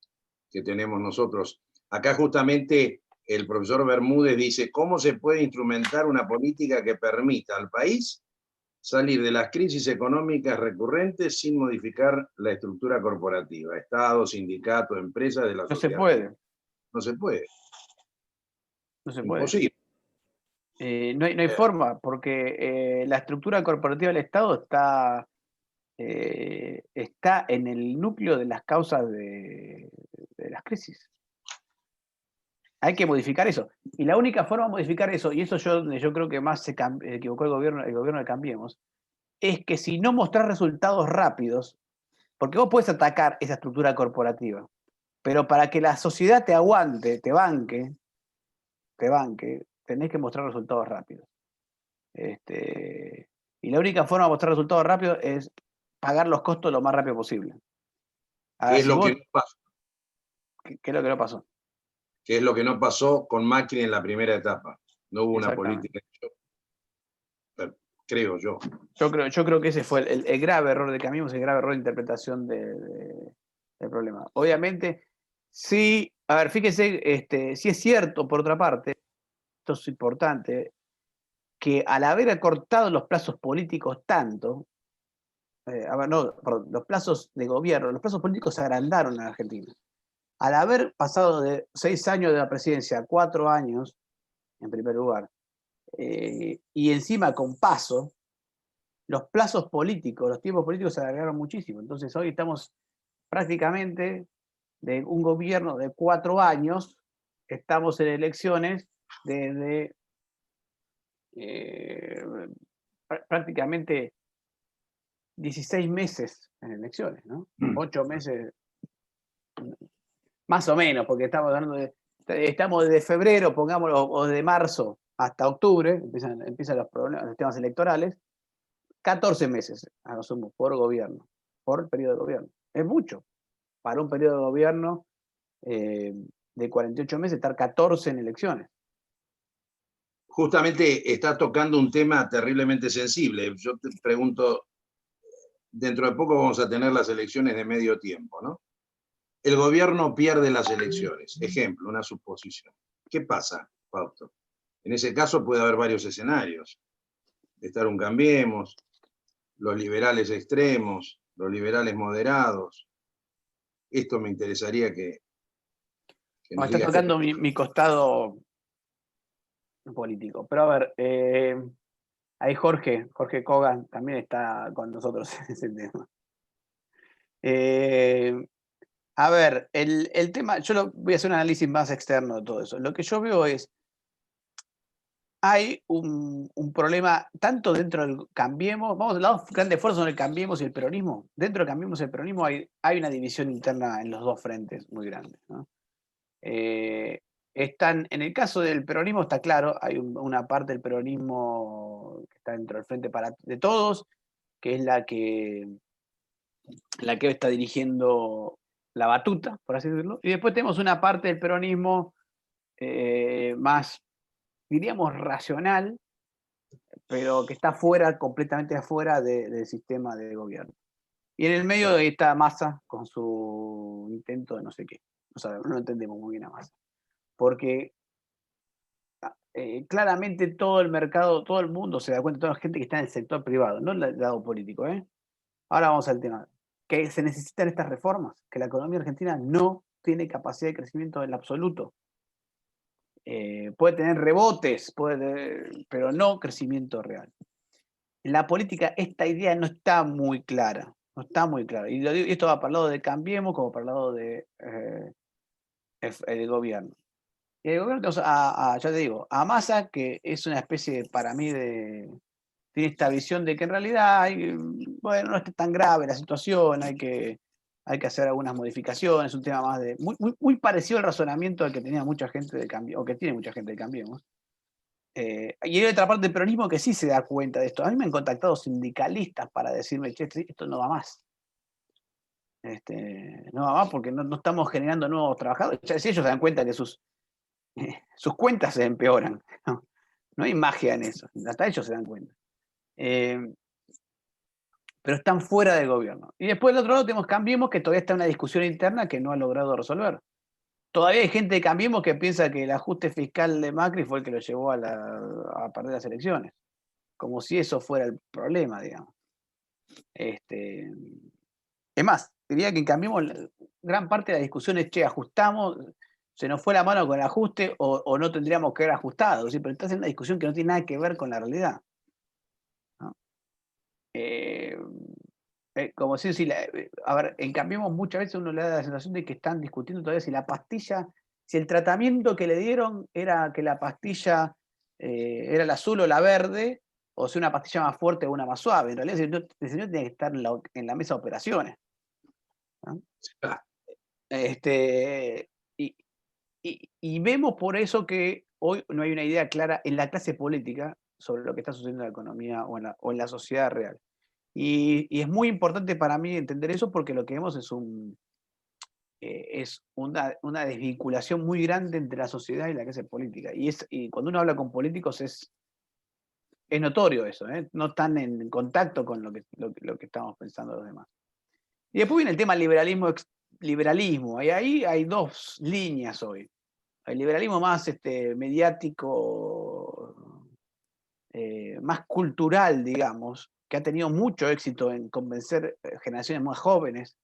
que tenemos nosotros. Acá justamente el profesor Bermúdez dice, ¿cómo se puede instrumentar una política que permita al país salir de las crisis económicas recurrentes sin modificar la estructura corporativa? Estado, sindicato, empresas de la No se sociedad. puede. No se puede. No se puede. Imposible. No hay forma, porque la estructura corporativa del Estado está en el núcleo de las causas de las crisis. Hay que modificar eso. Y la única forma de modificar eso, y eso yo creo que más se equivocó el gobierno de Cambiemos, es que si no mostrás resultados rápidos, porque vos podés atacar esa estructura corporativa, pero para que la sociedad te aguante, te banque, tenés que mostrar resultados rápidos. Y la única forma de mostrar resultados rápidos es pagar los costos lo más rápido posible. Ahora, ¿Qué es lo que no pasó? ¿Qué es lo que no pasó? Que es lo que no pasó con Macri en la primera etapa. No hubo una política, creo yo. Yo creo que ese fue el grave error de Cambiemos, el grave error de interpretación del problema. Obviamente, sí, a ver, fíjese, sí es cierto, por otra parte, esto es importante, que al haber acortado los plazos políticos tanto, los plazos de gobierno, los plazos políticos se agrandaron en Argentina. Al haber pasado de 6 años de la presidencia a 4 años, en primer lugar, y encima con paso, los plazos políticos, los tiempos políticos se alargaron muchísimo. Entonces hoy estamos prácticamente de un gobierno de 4 años, estamos en elecciones desde prácticamente 16 meses en elecciones, ¿no? 8 meses, más o menos, porque estamos desde febrero, pongámoslo, o de marzo hasta octubre, empiezan los problemas, los temas electorales, 14 meses, a lo sumo, por gobierno, por periodo de gobierno. Es mucho. Para un periodo de gobierno de 48 meses, estar 14 en elecciones. Justamente está tocando un tema terriblemente sensible. Yo te pregunto, dentro de poco vamos a tener las elecciones de medio tiempo, ¿no? El gobierno pierde las elecciones. Ejemplo, una suposición. ¿Qué pasa, Fausto? En ese caso puede haber varios escenarios. Estar un Cambiemos, los liberales extremos, los liberales moderados, Esto me interesaría que No, nos está digas. tocando mi costado político. Pero a ver, ahí Jorge Kogan también está con nosotros en ese tema. A ver, el tema, voy a hacer un análisis más externo de todo eso. Lo que yo veo es, hay un problema tanto dentro del Cambiemos, vamos a las dos grandes fuerzas son el Cambiemos y el peronismo. Dentro del Cambiemos y el peronismo hay una división interna en los dos frentes muy grande, ¿no? En el caso del peronismo está claro, hay una parte del peronismo que está dentro del Frente de Todos, que es la que está dirigiendo la batuta, por así decirlo, y después tenemos una parte del peronismo más, diríamos, racional, pero que está completamente afuera del sistema de gobierno. Y en el medio está Massa con su intento de no sé qué. No sabemos, no entendemos muy bien a Massa. Porque claramente todo el mercado, todo el mundo se da cuenta, toda la gente que está en el sector privado, no en el lado político. Ahora vamos al tema. Que se necesitan estas reformas, que la economía argentina no tiene capacidad de crecimiento en absoluto. Puede tener rebotes, pero no crecimiento real. En la política esta idea no está muy clara. No está muy clara. Y esto va para el lado de Cambiemos como para el lado de el gobierno. Y el gobierno tenemos ya te digo, a Massa, que es una especie, para mí, tiene esta visión de que en realidad no está tan grave la situación, hay que hacer algunas modificaciones, un tema más muy parecido al razonamiento al que tenía mucha gente de Cambiemos, o que tiene mucha gente de Cambiemos. Y hay otra parte del peronismo que sí se da cuenta de esto. A mí me han contactado sindicalistas para decirme, che, esto no va más. No va más porque no estamos generando nuevos trabajadores. Ya, si ellos se dan cuenta que sus cuentas se empeoran. No hay magia en eso, hasta ellos se dan cuenta. Pero están fuera del gobierno. Y después del otro lado tenemos Cambiemos, que todavía está en una discusión interna que no ha logrado resolver. Todavía hay gente de Cambiemos que piensa que el ajuste fiscal de Macri fue el que lo llevó a perder las elecciones. Como si eso fuera el problema, digamos. Es más, diría que en Cambiemos gran parte de la discusión es, che, ajustamos, se nos fue la mano con el ajuste o no tendríamos que haber ajustado. ¿Sí? Pero estás en una discusión que no tiene nada que ver con la realidad. ¿No? Como si, a ver, en Cambiemos muchas veces uno le da la sensación de que están discutiendo todavía si el tratamiento que le dieron era que la pastilla era la azul o la verde, o si una pastilla más fuerte o una más suave. En realidad el señor tiene que estar en la mesa de operaciones. ¿No? Y vemos por eso que hoy no hay una idea clara en la clase política sobre lo que está sucediendo en la economía o en la sociedad real. Y es muy importante para mí entender eso porque lo que vemos es una desvinculación muy grande entre la sociedad y la clase política. Y cuando uno habla con políticos es notorio eso, ¿eh? No están en contacto con lo que estamos pensando los demás. Y después viene el tema liberalismo. Y ahí hay dos líneas hoy. El liberalismo más mediático, más cultural, digamos, que ha tenido mucho éxito en convencer generaciones más jóvenes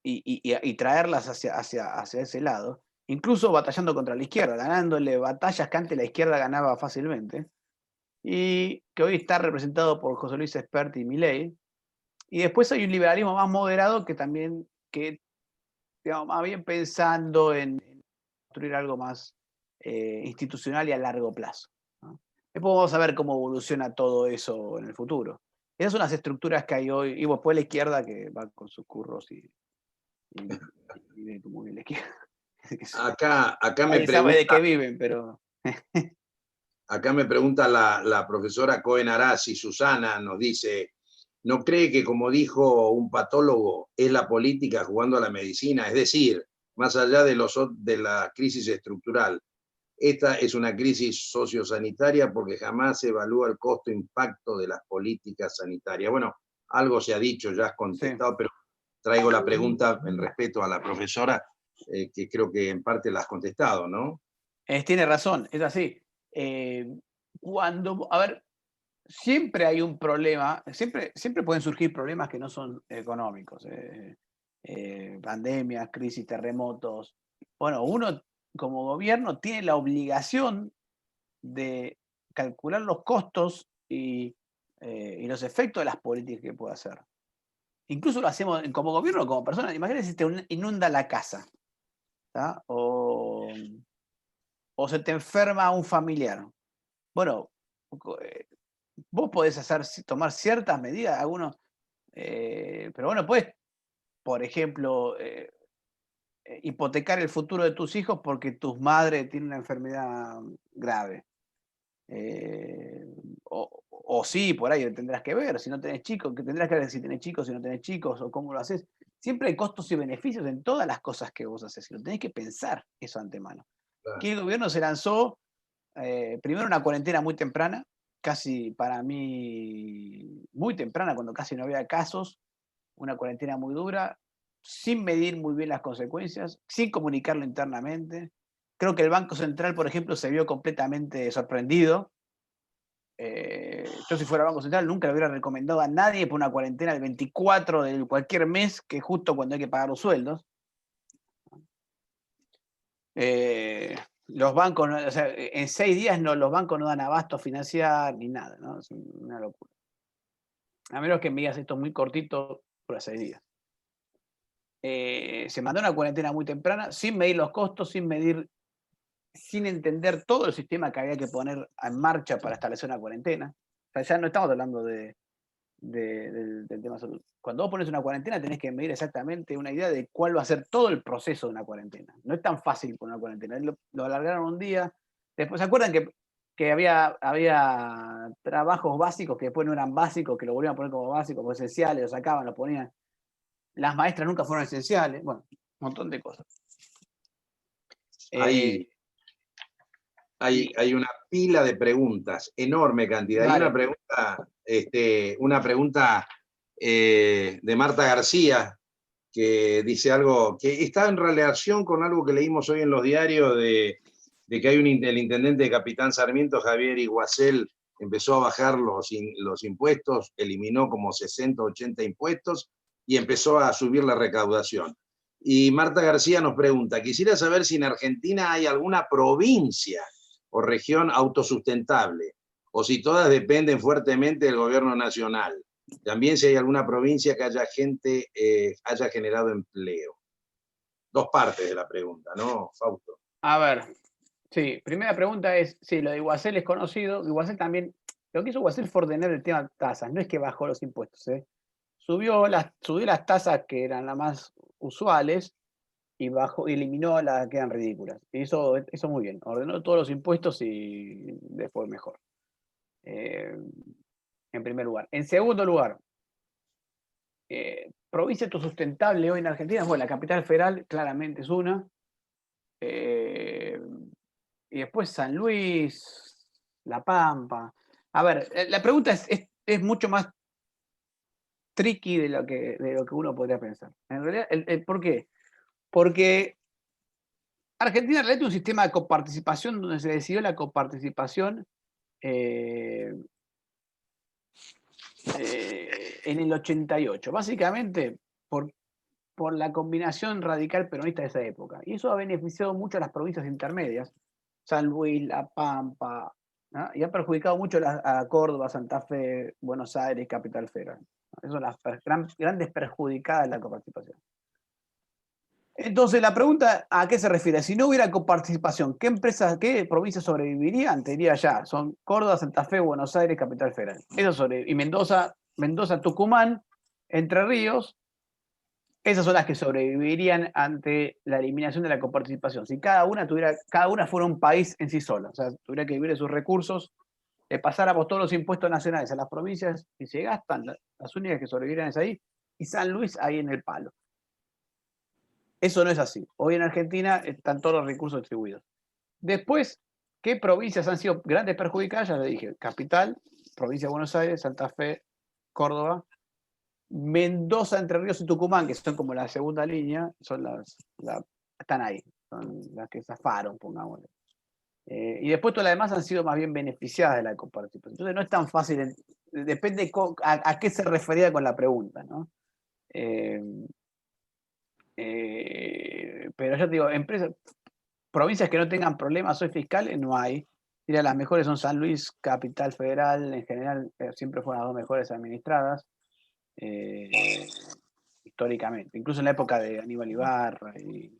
y traerlas hacia ese lado, incluso batallando contra la izquierda, ganándole batallas que antes la izquierda ganaba fácilmente, y que hoy está representado por José Luis Espert y Milei. Y después hay un liberalismo más moderado que también, digamos, más bien pensando en construir algo más institucional y a largo plazo, ¿no? Después vamos a ver cómo evoluciona todo eso en el futuro. Esas son las estructuras que hay hoy, y después la izquierda que va con sus curros y vive como bien la izquierda. Acá me Nadie sabe de qué pregunta, viven, pero... acá me pregunta la profesora Cohen Arasi, Susana, nos dice, ¿no cree que, como dijo un patólogo, es la política jugando a la medicina? Es decir, más allá de la crisis estructural, esta es una crisis sociosanitaria porque jamás se evalúa el costo-impacto de las políticas sanitarias. Bueno, algo se ha dicho, ya has contestado, sí, pero traigo la pregunta en respeto a la profesora, que creo que en parte la has contestado, ¿no? Tiene razón, es así. A ver, siempre hay un problema, siempre pueden surgir problemas que no son económicos. Pandemias, crisis, terremotos. Bueno, uno como gobierno tiene la obligación de calcular los costos y los efectos de las políticas que puede hacer. Incluso lo hacemos como gobierno, como persona. Imagínate si te inunda la casa, ¿tá? O se te enferma un familiar. Bueno, vos podés tomar ciertas medidas, algunos, pero bueno, puedes, por ejemplo, hipotecar el futuro de tus hijos porque tu madre tiene una enfermedad grave. O sí, por ahí tendrás que ver, si no tenés chicos, que tendrás que ver si tenés chicos, si no tenés chicos, o cómo lo haces. Siempre hay costos y beneficios en todas las cosas que vos haces, y lo tenés que pensar eso antemano. Claro. Aquí el gobierno se lanzó primero una cuarentena muy temprana, casi para mí muy temprana, cuando casi no había casos, una cuarentena muy dura, sin medir muy bien las consecuencias, sin comunicarlo internamente. Creo que el Banco Central, por ejemplo, se vio completamente sorprendido. Yo si fuera Banco Central nunca le hubiera recomendado a nadie por una cuarentena del 24 de cualquier mes, que es justo cuando hay que pagar los sueldos. Los bancos, o sea, en 6 días los bancos no dan abasto a financiar ni nada, ¿no? Es una locura. A menos que me digas esto muy cortito, por 6 días. Se mandó una cuarentena muy temprana, sin medir los costos, sin entender todo el sistema que había que poner en marcha para establecer una cuarentena. O sea, ya no estamos hablando del tema de salud. Cuando vos pones una cuarentena tenés que medir exactamente una idea de cuál va a ser todo el proceso de una cuarentena. No es tan fácil poner una cuarentena. Lo alargaron un día. Después, ¿se acuerdan que había trabajos básicos que después no eran básicos, que lo volvían a poner como básicos, como esenciales, lo sacaban, lo ponían? Las maestras nunca fueron esenciales. Bueno, un montón de cosas. Hay una pila de preguntas, enorme cantidad. Dale. Hay una pregunta de Marta García, que dice algo que está en relación con algo que leímos hoy en los diarios de que hay el intendente de Capitán Sarmiento, Javier Iguacel, empezó a bajar los impuestos, eliminó como 60, 80 impuestos y empezó a subir la recaudación. Y Marta García nos pregunta, quisiera saber si en Argentina hay alguna provincia o región autosustentable, o si todas dependen fuertemente del gobierno nacional. También si hay alguna provincia que haya generado empleo. Dos partes de la pregunta, ¿no, Fausto? A ver, sí, primera pregunta es, sí, lo de Iguacel es conocido. Iguacel también, lo que hizo Iguacel fue ordenar el tema de tasas, no es que bajó los impuestos, ¿eh? Subió las tasas que eran las más usuales y eliminó las que eran ridículas. Y eso muy bien, ordenó todos los impuestos y después mejor. En primer lugar. En segundo lugar, provincia autosustentable hoy en Argentina, bueno, la capital federal claramente es una. Y después San Luis, La Pampa. A ver, la pregunta es mucho más tricky de lo que uno podría pensar. En realidad, ¿por qué? Porque Argentina en realidad tiene un sistema de coparticipación donde se decidió la coparticipación en el 88. Básicamente por la combinación radical peronista de esa época. Y eso ha beneficiado mucho a las provincias intermedias, San Luis, La Pampa, ¿no? Y ha perjudicado mucho a Córdoba, Santa Fe, Buenos Aires, Capital Federal. Esas son las grandes perjudicadas de la coparticipación. Entonces, la pregunta, ¿a qué se refiere? Si no hubiera coparticipación, qué provincias sobrevivirían? Te diría ya, son Córdoba, Santa Fe, Buenos Aires, Capital Federal. Y Mendoza, Tucumán, Entre Ríos. Esas son las que sobrevivirían ante la eliminación de la coparticipación. Si cada una fuera un país en sí sola, o sea, tuviera que vivir de sus recursos, le pasáramos todos los impuestos nacionales a las provincias y se gastan, las únicas que sobrevivirían es ahí, y San Luis ahí en el palo. Eso no es así. Hoy en Argentina están todos los recursos distribuidos. Después, ¿qué provincias han sido grandes perjudicadas? Ya le dije, Capital, Provincia de Buenos Aires, Santa Fe, Córdoba, Mendoza, Entre Ríos y Tucumán, que son como la segunda línea, están ahí, son las que zafaron, pongámosle. Y después todas las demás han sido más bien beneficiadas de la coparticipación. Entonces no es tan fácil, depende a qué se refería con la pregunta, ¿no? Pero yo te digo, provincias que no tengan problemas hoy fiscales no hay. Mira, las mejores son San Luis, Capital Federal, en general siempre fueron las dos mejores administradas, históricamente. Incluso en la época de Aníbal Ibarra, y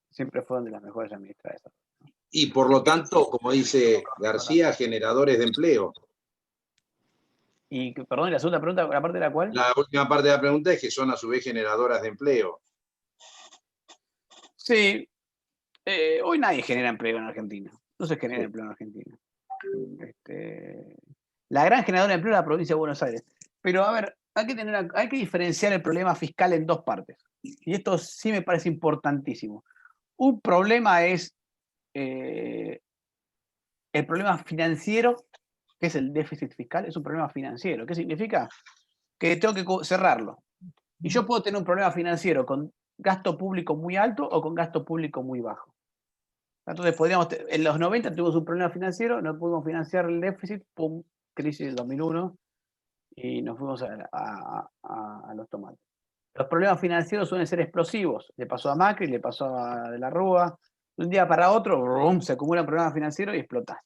siempre fueron de las mejores administradas. Y por lo tanto, como dice García, generadores de empleo. Y, perdón, la segunda pregunta, la parte de la cual. La última parte de la pregunta es que son a su vez generadoras de empleo. Sí, hoy nadie genera empleo en Argentina. No se genera empleo en Argentina. La gran generadora de empleo es la provincia de Buenos Aires. Pero a ver, hay que diferenciar el problema fiscal en dos partes. Y esto sí me parece importantísimo. Un problema es el problema financiero, que es el déficit fiscal, es un problema financiero. ¿Qué significa? Que tengo que cerrarlo. Y yo puedo tener un problema financiero con gasto público muy alto o con gasto público muy bajo. Entonces, en los 90 tuvimos un problema financiero, no pudimos financiar el déficit, pum, crisis del 2001, y nos fuimos a los tomates. Los problemas financieros suelen ser explosivos. Le pasó a Macri, le pasó a De la Rúa. De un día para otro, ¡brum!, se acumula un problema financiero y explota.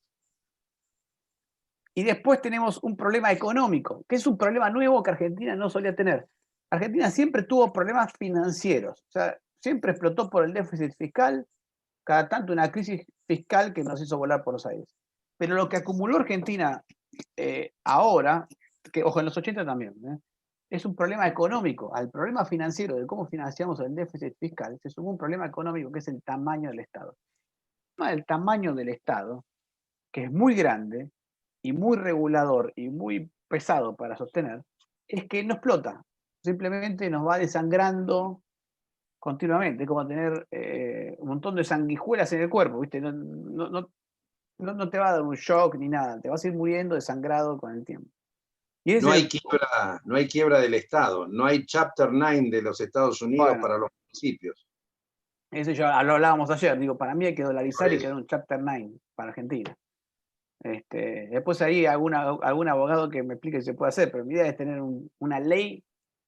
Y después tenemos un problema económico, que es un problema nuevo que Argentina no solía tener. Argentina siempre tuvo problemas financieros. O sea, siempre explotó por el déficit fiscal, cada tanto una crisis fiscal que nos hizo volar por los aires. Pero lo que acumuló Argentina ahora, que ojo, en los 80 también, es un problema económico. Al problema financiero de cómo financiamos el déficit fiscal, se sumó un problema económico que es el tamaño del Estado. El tamaño del Estado, que es muy grande y muy regulador y muy pesado para sostener, es que no explota. Simplemente nos va desangrando continuamente. Es como tener un montón de sanguijuelas en el cuerpo, ¿viste? No te va a dar un shock ni nada. Te vas a ir muriendo desangrado con el tiempo. Y No hay quiebra del Estado, no hay Chapter 9 de los Estados Unidos para los municipios. Eso ya lo hablábamos ayer. Digo, para mí hay que dolarizar y crear un Chapter 9 para Argentina. Después ahí algún abogado que me explique si se puede hacer, pero mi idea es tener una ley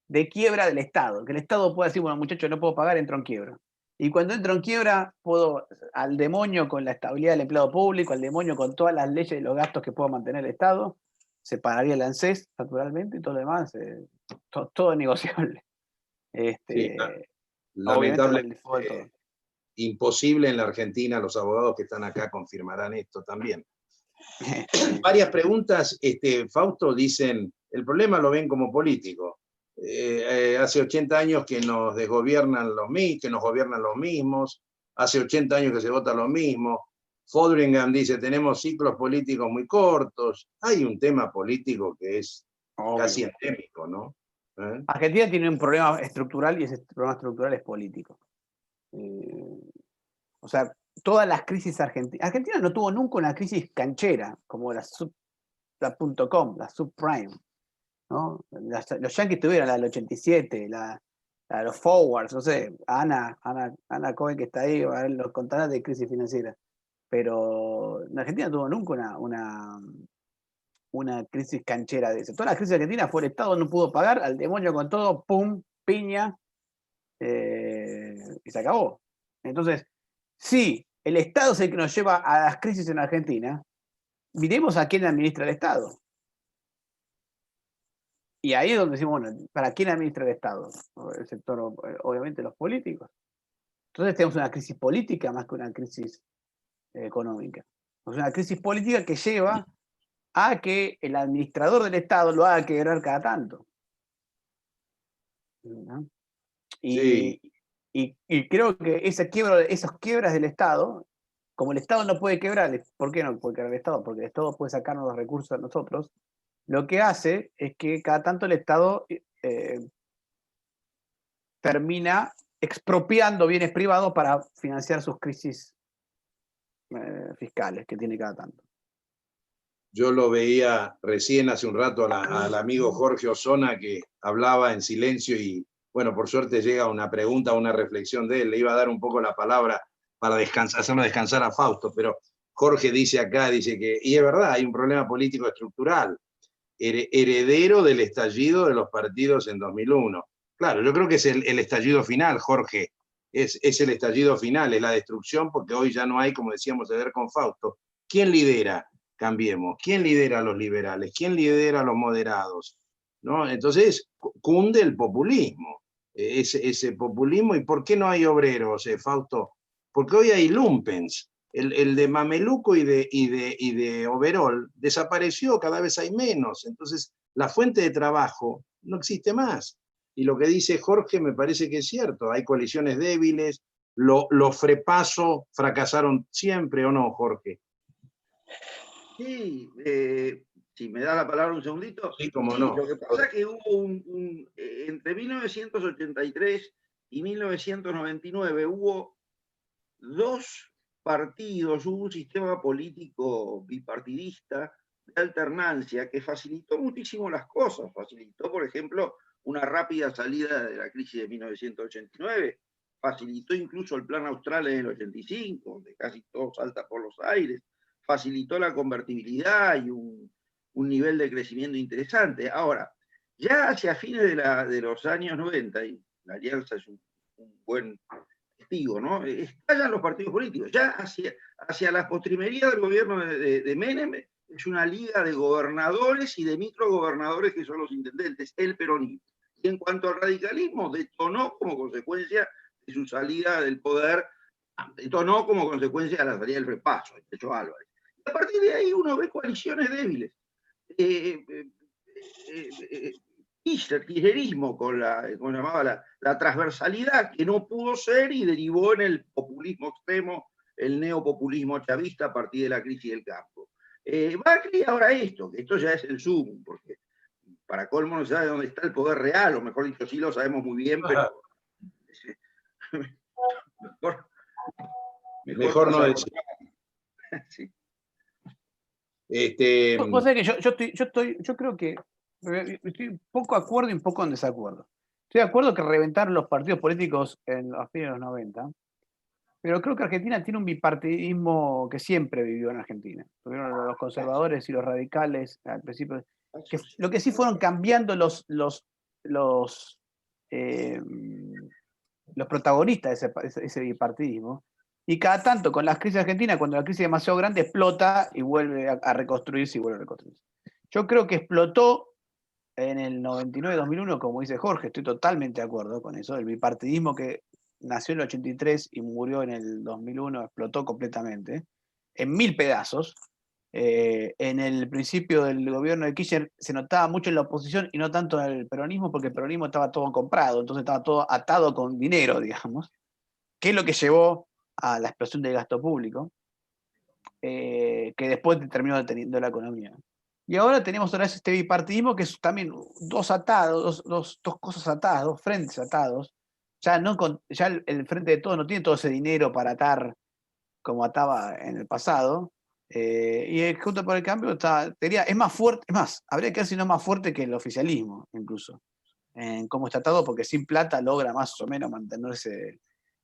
de quiebra del Estado, que el Estado pueda decir, bueno, muchachos, no puedo pagar, entro en quiebra. Y cuando entro en quiebra, puedo al demonio con la estabilidad del empleado público, al demonio con todas las leyes y los gastos que pueda mantener el Estado, se pagaría el ANSES, naturalmente, y todo lo demás, todo negociable. Sí, lamentablemente, todo. imposible en la Argentina, los abogados que están acá confirmarán esto también. Varias preguntas, Fausto, dicen, el problema lo ven como político. Hace 80 años que nos desgobiernan que nos gobiernan los mismos, hace 80 años que se vota lo mismo. Fodringham dice, tenemos ciclos políticos muy cortos. Hay un tema político que es casi endémico, ¿no? Argentina tiene un problema estructural y ese problema estructural es político. O sea, todas las crisis argentinas. Argentina no tuvo nunca una crisis canchera, como la .com, la subprime, ¿no? Los yanquis tuvieron la del 87, la de los forwards, no sé, Ana Cohen, que está ahí, a ver, los contará de crisis financiera. Pero la Argentina tuvo nunca una crisis canchera de eso. Toda la crisis argentina fue el Estado, no pudo pagar, al demonio con todo, pum, piña, y se acabó. Entonces, sí, el Estado es el que nos lleva a las crisis en Argentina, miremos a quién administra el Estado. Y ahí es donde decimos, bueno, ¿para quién administra el Estado? El sector, obviamente, los políticos. Entonces tenemos una crisis política más que una crisis económica. Es una crisis política que lleva a que el administrador del Estado lo haga quebrar cada tanto. ¿No? Y creo que esas quiebras del Estado, como el Estado no puede quebrar, ¿por qué no puede quebrar el Estado? Porque el Estado puede sacarnos los recursos a nosotros. Lo que hace es que cada tanto el Estado termina expropiando bienes privados para financiar sus crisis fiscales que tiene cada tanto. Yo lo veía recién hace un rato al amigo Jorge Osona, que hablaba en silencio y, bueno, por suerte llega una pregunta, una reflexión de él. Le iba a dar un poco la palabra para hacerlo descansar a Fausto, pero Jorge dice acá, dice que, y es verdad, hay un problema político estructural, heredero del estallido de los partidos en 2001. Claro, yo creo que es el estallido final, Jorge, es el estallido final, es la destrucción, porque hoy ya no hay, como decíamos ayer con Fausto, ¿quién lidera? Cambiemos. ¿Quién lidera a los liberales? ¿Quién lidera a los moderados? ¿No? Entonces, cunde el populismo, ese populismo. ¿Y por qué no hay obreros, Fausto? Porque hoy hay lumpens. El de mameluco y de overol desapareció, cada vez hay menos. Entonces, la fuente de trabajo no existe más. Y lo que dice Jorge me parece que es cierto. Hay coaliciones débiles, los frepaso fracasaron siempre, ¿o no, Jorge? Sí, si me da la palabra un segundito. Sí, cómo Sí, no. lo que pasa es que hubo entre 1983 y 1999 hubo dos partidos, hubo un sistema político bipartidista de alternancia que facilitó muchísimo las cosas. Facilitó, por ejemplo, una rápida salida de la crisis de 1989, facilitó incluso el Plan Austral en el 85, donde casi todo salta por los aires, facilitó la convertibilidad y un nivel de crecimiento interesante. Ahora, ya hacia fines de los años 90, y la alianza es un buen testigo, ¿no? Estallan los partidos políticos. Ya hacia la postrimería del gobierno de Menem es una liga de gobernadores y de microgobernadores que son los intendentes, el peronismo. Y en cuanto al radicalismo, detonó como consecuencia de su salida del poder, detonó como consecuencia de la salida del repaso, de Techo Álvarez. Y a partir de ahí uno ve coaliciones débiles. Kirchnerismo con llamaba la transversalidad que no pudo ser y derivó en el populismo extremo, el neopopulismo chavista a partir de la crisis del campo. Macri ahora esto ya es el zoom, porque para colmo no sabe dónde está el poder real, o mejor dicho, sí lo sabemos muy bien, pero mejor no decir. Sí. Vos sabés que yo creo que estoy un poco de acuerdo y un poco en desacuerdo. Estoy de acuerdo que reventaron los partidos políticos en los fines de los 90, pero creo que Argentina tiene un bipartidismo que siempre vivió en Argentina. Tuvieron los conservadores y los radicales al principio. Lo que sí fueron cambiando los protagonistas de ese bipartidismo. Y cada tanto, con las crisis argentinas, cuando la crisis es demasiado grande, explota y vuelve a reconstruirse y vuelve a reconstruirse. Yo creo que explotó en el 99-2001, como dice Jorge, estoy totalmente de acuerdo con eso. El bipartidismo que nació en el 83 y murió en el 2001 explotó completamente, en 1000 pedazos. En el principio del gobierno de Kirchner se notaba mucho en la oposición y no tanto en el peronismo, porque el peronismo estaba todo comprado, entonces estaba todo atado con dinero, digamos, que es lo que llevó a la explosión del gasto público, que después terminó deteniendo la economía. Y ahora tenemos otra vez este bipartidismo que es también dos cosas atadas, dos frentes atados. Ya el frente de todos no tiene todo ese dinero para atar como ataba en el pasado. Y el Juntos por el Cambio es más fuerte, es más, habría que ver si no es más fuerte que el oficialismo, incluso, en cómo está atado, porque sin plata logra más o menos mantenerse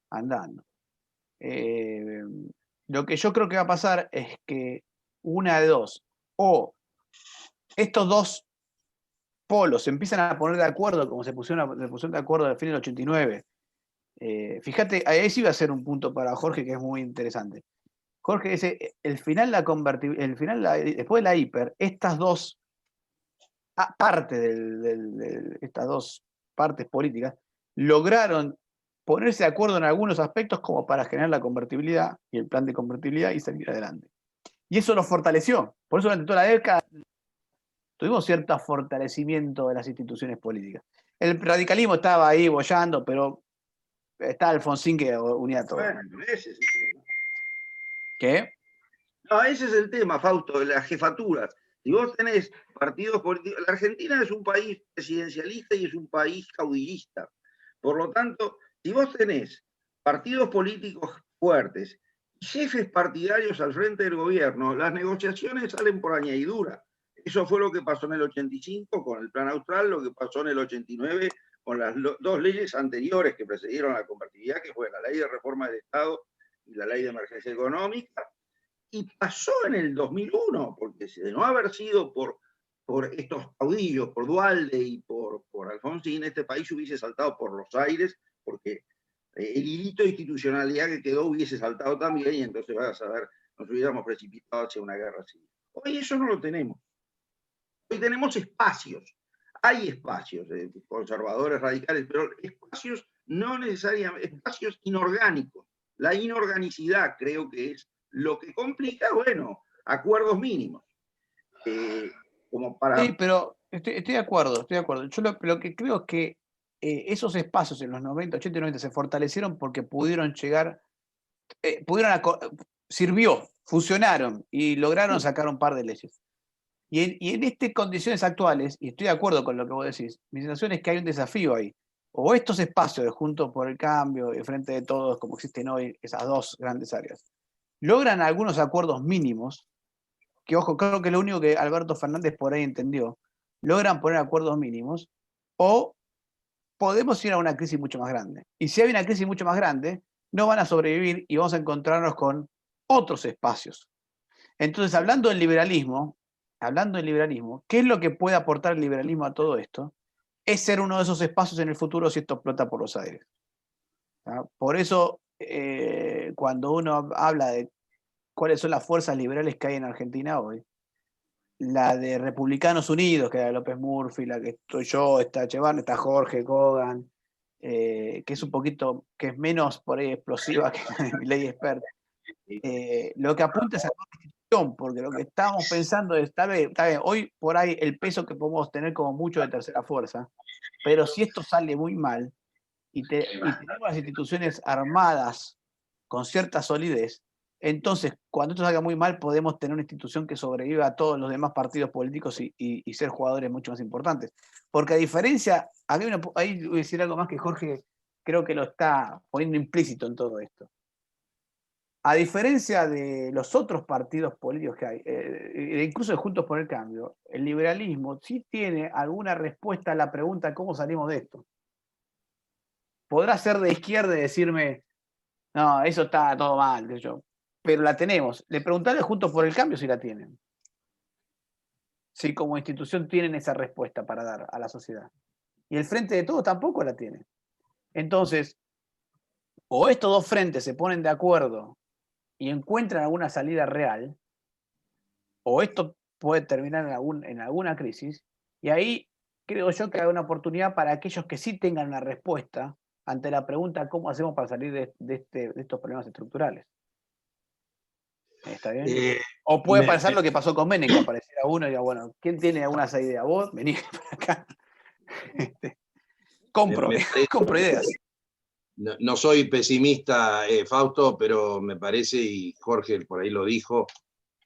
andando. Lo que yo creo que va a pasar es que una de dos, o estos dos polos se empiezan a poner de acuerdo, como se pusieron de acuerdo al fin del 89. Fíjate, ahí sí va a ser un punto para Jorge que es muy interesante. Jorge dice, después de la hiper, estas dos estas dos partes políticas lograron ponerse de acuerdo en algunos aspectos como para generar la convertibilidad y el plan de convertibilidad y salir adelante. Y eso lo fortaleció. Por eso durante toda la década tuvimos cierto fortalecimiento de las instituciones políticas. El radicalismo estaba ahí boyando, pero está Alfonsín que unía todo. Bueno, ese es el tema. ¿Qué? No, ese es el tema, Fausto, de las jefaturas. Si vos tenés partidos políticos, la Argentina es un país presidencialista y es un país caudillista. Por lo tanto, si vos tenés partidos políticos fuertes, jefes partidarios al frente del gobierno, las negociaciones salen por añadidura. Eso fue lo que pasó en el 85 con el Plan Austral, lo que pasó en el 89 con las dos leyes anteriores que precedieron a la convertibilidad, que fue la Ley de Reforma del Estado y la Ley de Emergencia Económica. Y pasó en el 2001, porque de no haber sido por estos caudillos, por Duhalde y por Alfonsín, este país hubiese saltado por los aires, porque el hilito de institucionalidad que quedó hubiese saltado también, y entonces vas a ver, nos hubiéramos precipitado hacia una guerra civil. Hoy eso no lo tenemos. Hoy tenemos espacios. Hay espacios conservadores, radicales, pero espacios no necesariamente, espacios inorgánicos. La inorganicidad creo que es lo que complica, bueno, acuerdos mínimos. Como para... Sí, pero estoy de acuerdo, estoy de acuerdo. Yo lo que creo es que esos espacios en los 90, 80 y 90 se fortalecieron porque pudieron llegar, sirvió, funcionaron y lograron sacar un par de leyes. Y en estas condiciones actuales, y estoy de acuerdo con lo que vos decís, mi sensación es que hay un desafío ahí. O estos espacios de Juntos por el Cambio y Frente de Todos, como existen hoy, esas dos grandes áreas, logran algunos acuerdos mínimos, que ojo, creo que lo único que Alberto Fernández por ahí entendió, logran poner acuerdos mínimos, o podemos ir a una crisis mucho más grande. Y si hay una crisis mucho más grande, no van a sobrevivir y vamos a encontrarnos con otros espacios. Entonces, hablando del liberalismo, ¿qué es lo que puede aportar el liberalismo a todo esto? Es ser uno de esos espacios en el futuro si esto explota por los aires. ¿Ah? Por eso, cuando uno habla de cuáles son las fuerzas liberales que hay en Argentina hoy, la de Republicanos Unidos, que era López Murphy, la que estoy yo, está Echevarri, está Jorge Kogan, que es un poquito, que es menos por ahí explosiva que Milei Expert, lo que apunta es a la constitución, porque lo que estábamos pensando es, tal vez, hoy por ahí el peso que podemos tener como mucho de tercera fuerza, pero si esto sale muy mal y tenemos las instituciones armadas con cierta solidez, entonces cuando esto salga muy mal podemos tener una institución que sobreviva a todos los demás partidos políticos y ser jugadores mucho más importantes. Porque a diferencia, ahí voy a decir algo más que Jorge creo que lo está poniendo implícito en todo esto. A diferencia de los otros partidos políticos que hay, incluso de Juntos por el Cambio, el liberalismo sí tiene alguna respuesta a la pregunta ¿cómo salimos de esto? Podrá ser de izquierda y decirme, no, eso está todo mal, qué sé yo, pero la tenemos. Le preguntaré a Juntos por el Cambio si la tienen. Si como institución tienen esa respuesta para dar a la sociedad. Y el Frente de Todos tampoco la tiene. Entonces, o estos dos frentes se ponen de acuerdo y encuentran alguna salida real, o esto puede terminar en alguna crisis, y ahí creo yo que hay una oportunidad para aquellos que sí tengan una respuesta ante la pregunta ¿cómo hacemos para salir de estos problemas estructurales? ¿Está bien? O puede pasar lo que pasó con Menem, que apareciera uno y diga, bueno, ¿quién tiene alguna idea? Vos, vení para acá. Compro ideas. No soy pesimista, Fausto, pero me parece, y Jorge por ahí lo dijo,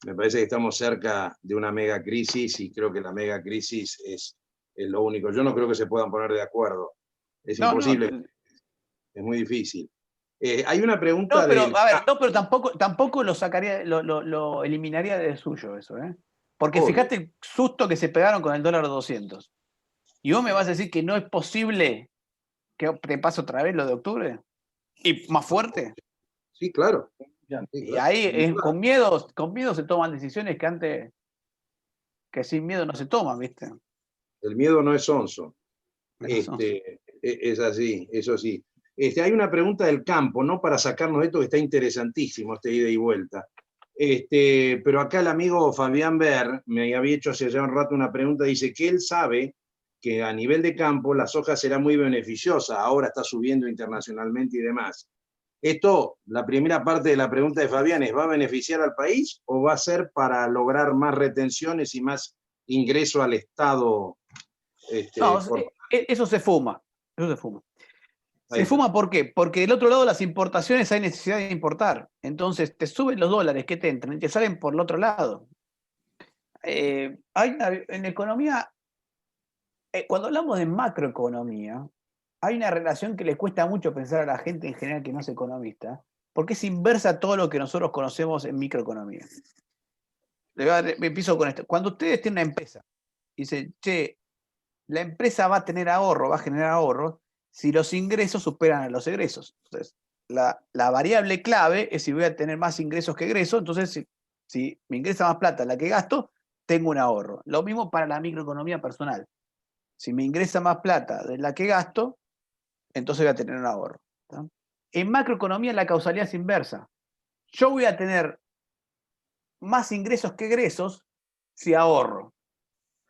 me parece que estamos cerca de una mega crisis y creo que la mega crisis es lo único. Yo no creo que se puedan poner de acuerdo. Es imposible. Es muy difícil. Hay una pregunta pero tampoco lo sacaría, lo eliminaría de suyo eso, ¿eh? Porque obvio. Fíjate el susto que se pegaron con el dólar 200. Y vos me vas a decir que no es posible que te pase otra vez lo de octubre. ¿Y más fuerte? Sí, claro. Y ahí con miedo se toman decisiones que antes, que sin miedo no se toman, ¿viste? El miedo no es sonso. Es así, eso sí. Hay una pregunta del campo, ¿no? Para sacarnos de esto que está interesantísimo, este ida y vuelta. Pero acá el amigo Fabián Ver me había hecho hace ya un rato una pregunta, dice que él sabe que a nivel de campo la soja será muy beneficiosa, ahora está subiendo internacionalmente y demás. Esto, la primera parte de la pregunta de Fabián es, ¿va a beneficiar al país o va a ser para lograr más retenciones y más ingreso al Estado? No, eso se fuma, ¿Se fuma por qué? Porque del otro lado de las importaciones hay necesidad de importar. Entonces te suben los dólares que te entran y te salen por el otro lado. En economía, cuando hablamos de macroeconomía, hay una relación que le cuesta mucho pensar a la gente en general que no es economista, porque es inversa a todo lo que nosotros conocemos en microeconomía. Empiezo con esto. Cuando ustedes tienen una empresa, dicen, che, la empresa va a tener ahorro, va a generar ahorro, si los ingresos superan a los egresos. Entonces, la variable clave es si voy a tener más ingresos que egresos, entonces Si me ingresa más plata de la que gasto, tengo un ahorro. Lo mismo para la microeconomía personal. Si me ingresa más plata de la que gasto, entonces voy a tener un ahorro. ¿Tá? En macroeconomía la causalidad es inversa. Yo voy a tener más ingresos que egresos si ahorro.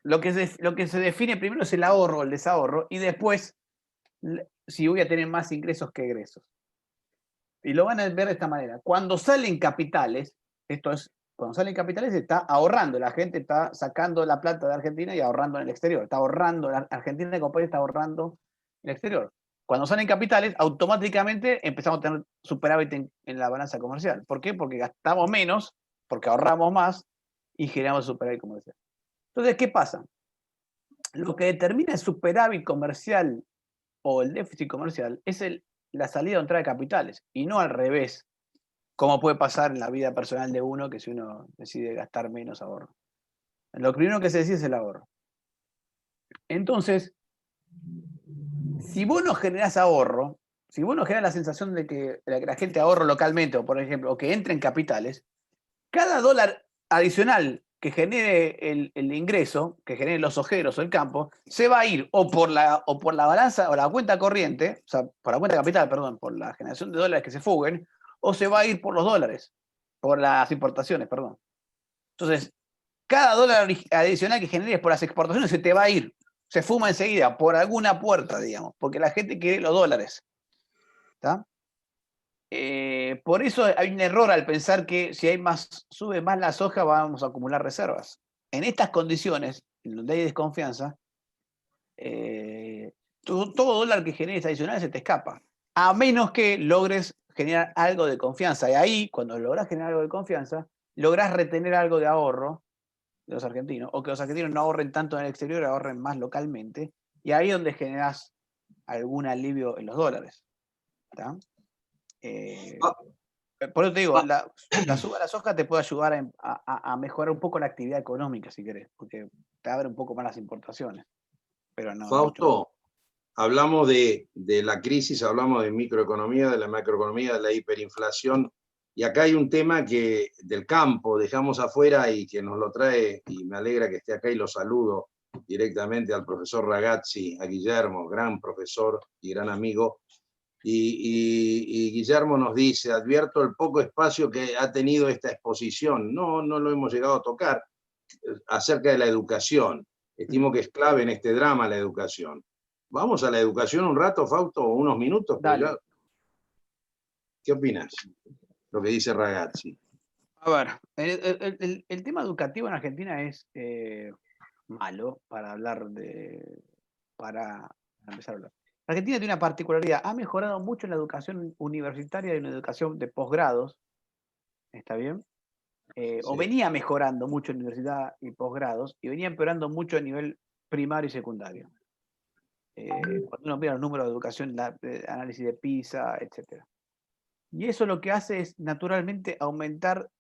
Lo que se define primero es el ahorro o el desahorro, y después si voy a tener más ingresos que egresos. Y lo van a ver de esta manera. Cuando salen capitales, cuando salen capitales se está ahorrando, la gente está sacando la plata de Argentina y ahorrando en el exterior. Está ahorrando, la Argentina como país está ahorrando en el exterior. Cuando salen capitales, automáticamente empezamos a tener superávit en la balanza comercial. ¿Por qué? Porque gastamos menos, porque ahorramos más y generamos superávit comercial. Entonces, ¿qué pasa? Lo que determina el superávit comercial o el déficit comercial es la salida o entrada de capitales, y no al revés, como puede pasar en la vida personal de uno, que si uno decide gastar menos, ahorro. Lo primero que se decide es el ahorro. Entonces, si vos no generás ahorro, si vos no generás la sensación de que la gente ahorra localmente, o por ejemplo, o que entre en capitales, cada dólar adicional que genere el ingreso, que genere los ojeros o el campo, se va a ir o por la balanza o la cuenta corriente, o sea, por la cuenta capital, perdón, por la generación de dólares que se fuguen, o se va a ir por los dólares, por las importaciones, perdón. Entonces, cada dólar adicional que generes por las exportaciones se te va a ir, se fuma enseguida, por alguna puerta, digamos, porque la gente quiere los dólares. ¿Está? Por eso hay un error al pensar que si sube más la soja, vamos a acumular reservas. En estas condiciones, en donde hay desconfianza, todo dólar que generes adicional se te escapa, a menos que logres generar algo de confianza. Y ahí, cuando logras generar algo de confianza, lográs retener algo de ahorro de los argentinos, o que los argentinos no ahorren tanto en el exterior, ahorren más localmente, y ahí es donde generás algún alivio en los dólares. ¿Está? Por eso te digo, la suba de la soja te puede ayudar a mejorar un poco la actividad económica, si querés, porque te abre un poco más las importaciones. Pero no. Fausto, hablamos de la crisis, hablamos de microeconomía, de la macroeconomía, de la hiperinflación, y acá hay un tema que del campo dejamos afuera y que nos lo trae, y me alegra que esté acá y lo saludo directamente al profesor Ragazzi, a Guillermo, gran profesor y gran amigo. Y Guillermo nos dice, advierto el poco espacio que ha tenido esta exposición, no lo hemos llegado a tocar, acerca de la educación. Estimo que es clave en este drama la educación. Vamos a la educación un rato, Fausto, unos minutos. Dale. Ya... ¿Qué opinas? Lo que dice Ragazzi. A ver, el tema educativo en Argentina es malo para empezar a hablar. Argentina tiene una particularidad, ha mejorado mucho en la educación universitaria y en la educación de posgrados, ¿está bien? Sí. O venía mejorando mucho en universidad y posgrados, y venía empeorando mucho a nivel primario y secundario. Cuando uno mira los números de educación, análisis de PISA, etc. Y eso lo que hace es naturalmente aumentar.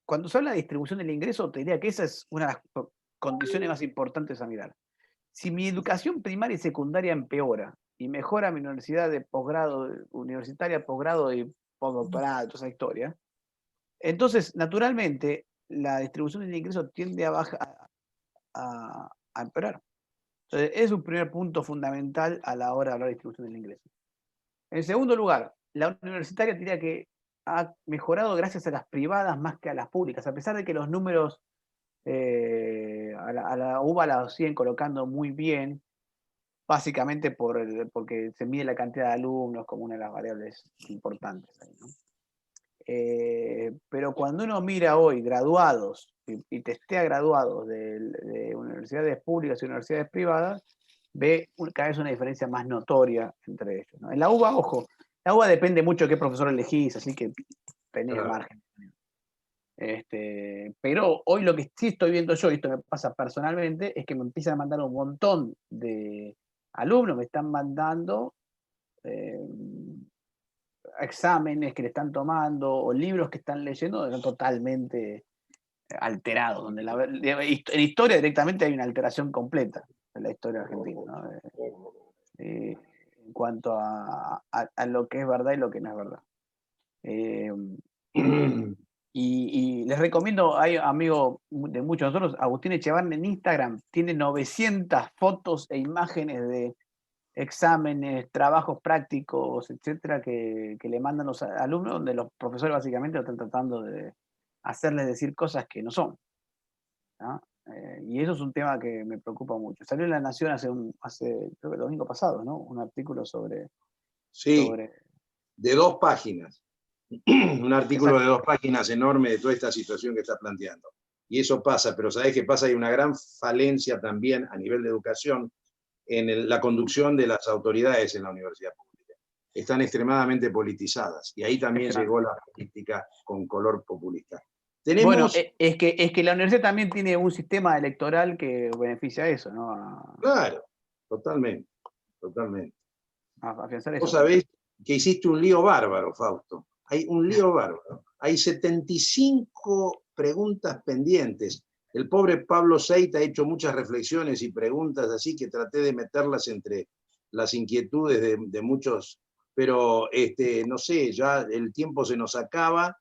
Cuando se habla de distribución del ingreso, te diría que esa es una de las condiciones más importantes a mirar. Si mi educación primaria y secundaria empeora y mejora mi universidad de posgrado, universitaria, posgrado y postdoctorado, toda esa historia, entonces, naturalmente, la distribución del ingreso tiende a empeorar. Entonces, es un primer punto fundamental a la hora de hablar de distribución del ingreso. En segundo lugar, la universitaria diría que ha mejorado gracias a las privadas más que a las públicas, a pesar de que los números a la UBA la siguen colocando muy bien, básicamente porque se mide la cantidad de alumnos como una de las variables importantes ahí, ¿no? Pero cuando uno mira hoy graduados y testea graduados de universidades públicas y universidades privadas, ve cada vez una diferencia más notoria entre ellos, ¿no? En la UBA, ojo, la UBA depende mucho de qué profesor elegís, así que tenés margen. Pero hoy lo que sí estoy viendo yo, y esto me pasa personalmente, es que me empiezan a mandar un montón de alumnos, me están mandando exámenes que le están tomando o libros que están leyendo, están totalmente alterados, donde en historia directamente hay una alteración completa en la historia argentina, ¿no? En cuanto a lo que es verdad y lo que no es verdad. Y les recomiendo, hay amigo de muchos de nosotros, Agustín Echevarne en Instagram, tiene 900 fotos e imágenes de exámenes, trabajos prácticos, etcétera, que le mandan los alumnos, donde los profesores básicamente lo están tratando de hacerles decir cosas que no son, ¿no? Y eso es un tema que me preocupa mucho. Salió en La Nación hace creo que el domingo pasado, ¿no? Un artículo sobre... Sí, de 2 páginas. Un artículo Exacto. de 2 páginas enorme de toda esta situación que está planteando. Y eso pasa, pero ¿sabés qué pasa? Hay una gran falencia también a nivel de educación en la conducción de las autoridades en la universidad pública. Están extremadamente politizadas y ahí también llegó la política con color populista. Bueno, Tenemos, es que la universidad también tiene un sistema electoral que beneficia a eso, ¿no? claro, totalmente, totalmente. A afianzar Vos eso. sabés que hiciste un lío bárbaro, Fausto. Hay un lío bárbaro. Hay 75 preguntas pendientes. El pobre Pablo Seita ha hecho muchas reflexiones y preguntas así que traté de meterlas entre las inquietudes de muchos, pero no sé, ya el tiempo se nos acaba,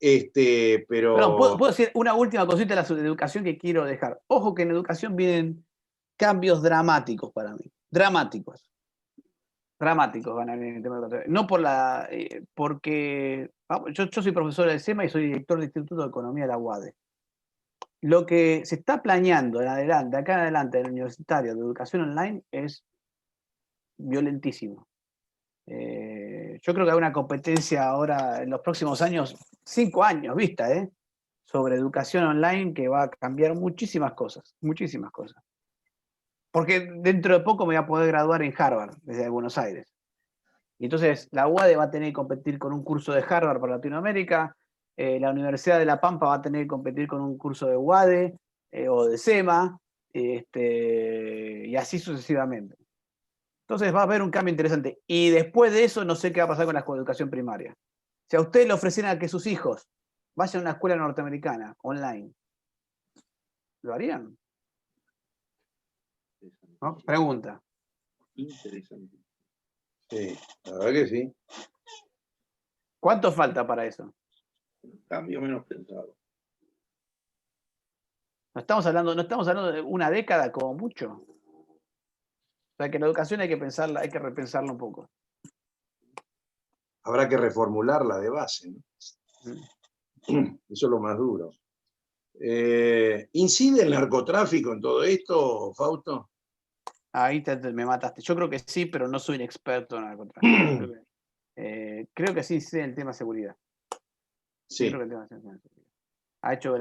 Perdón, pero ¿puedo decir una última cosita de la educación que quiero dejar? Ojo que en educación vienen cambios dramáticos para mí. Dramáticos. Dramáticos van a venir en el tema de educación. No por porque yo soy profesor de SEMA y soy director del Instituto de Economía de la UADE. Lo que se está planeando de acá en adelante en el universitario de educación online es violentísimo. Yo creo que hay una competencia ahora en los próximos años, 5 años vista, sobre educación online que va a cambiar muchísimas cosas, muchísimas cosas. Porque dentro de poco me voy a poder graduar en Harvard, desde Buenos Aires. Y entonces la UADE va a tener que competir con un curso de Harvard para Latinoamérica, la Universidad de La Pampa va a tener que competir con un curso de UADE o de SEMA, y así sucesivamente. Entonces va a haber un cambio interesante. Y después de eso no sé qué va a pasar con la educación primaria. Si a usted le ofrecieran a que sus hijos vayan a una escuela norteamericana online, ¿lo harían? ¿No? Pregunta. Interesante. sí, la verdad que sí. ¿Cuánto falta para eso? Cambio menos pensado. No estamos hablando de una década como mucho. O sea que la educación hay que pensarla, hay que repensarla un poco. Habrá que reformularla de base, ¿no? Eso es lo más duro. ¿Incide el narcotráfico en todo esto, Fausto? Ahí me mataste. Yo creo que sí, pero no soy un experto en narcotráfico. Creo que sí sé el tema seguridad. Sí. Creo que el tema seguridad. Ha hecho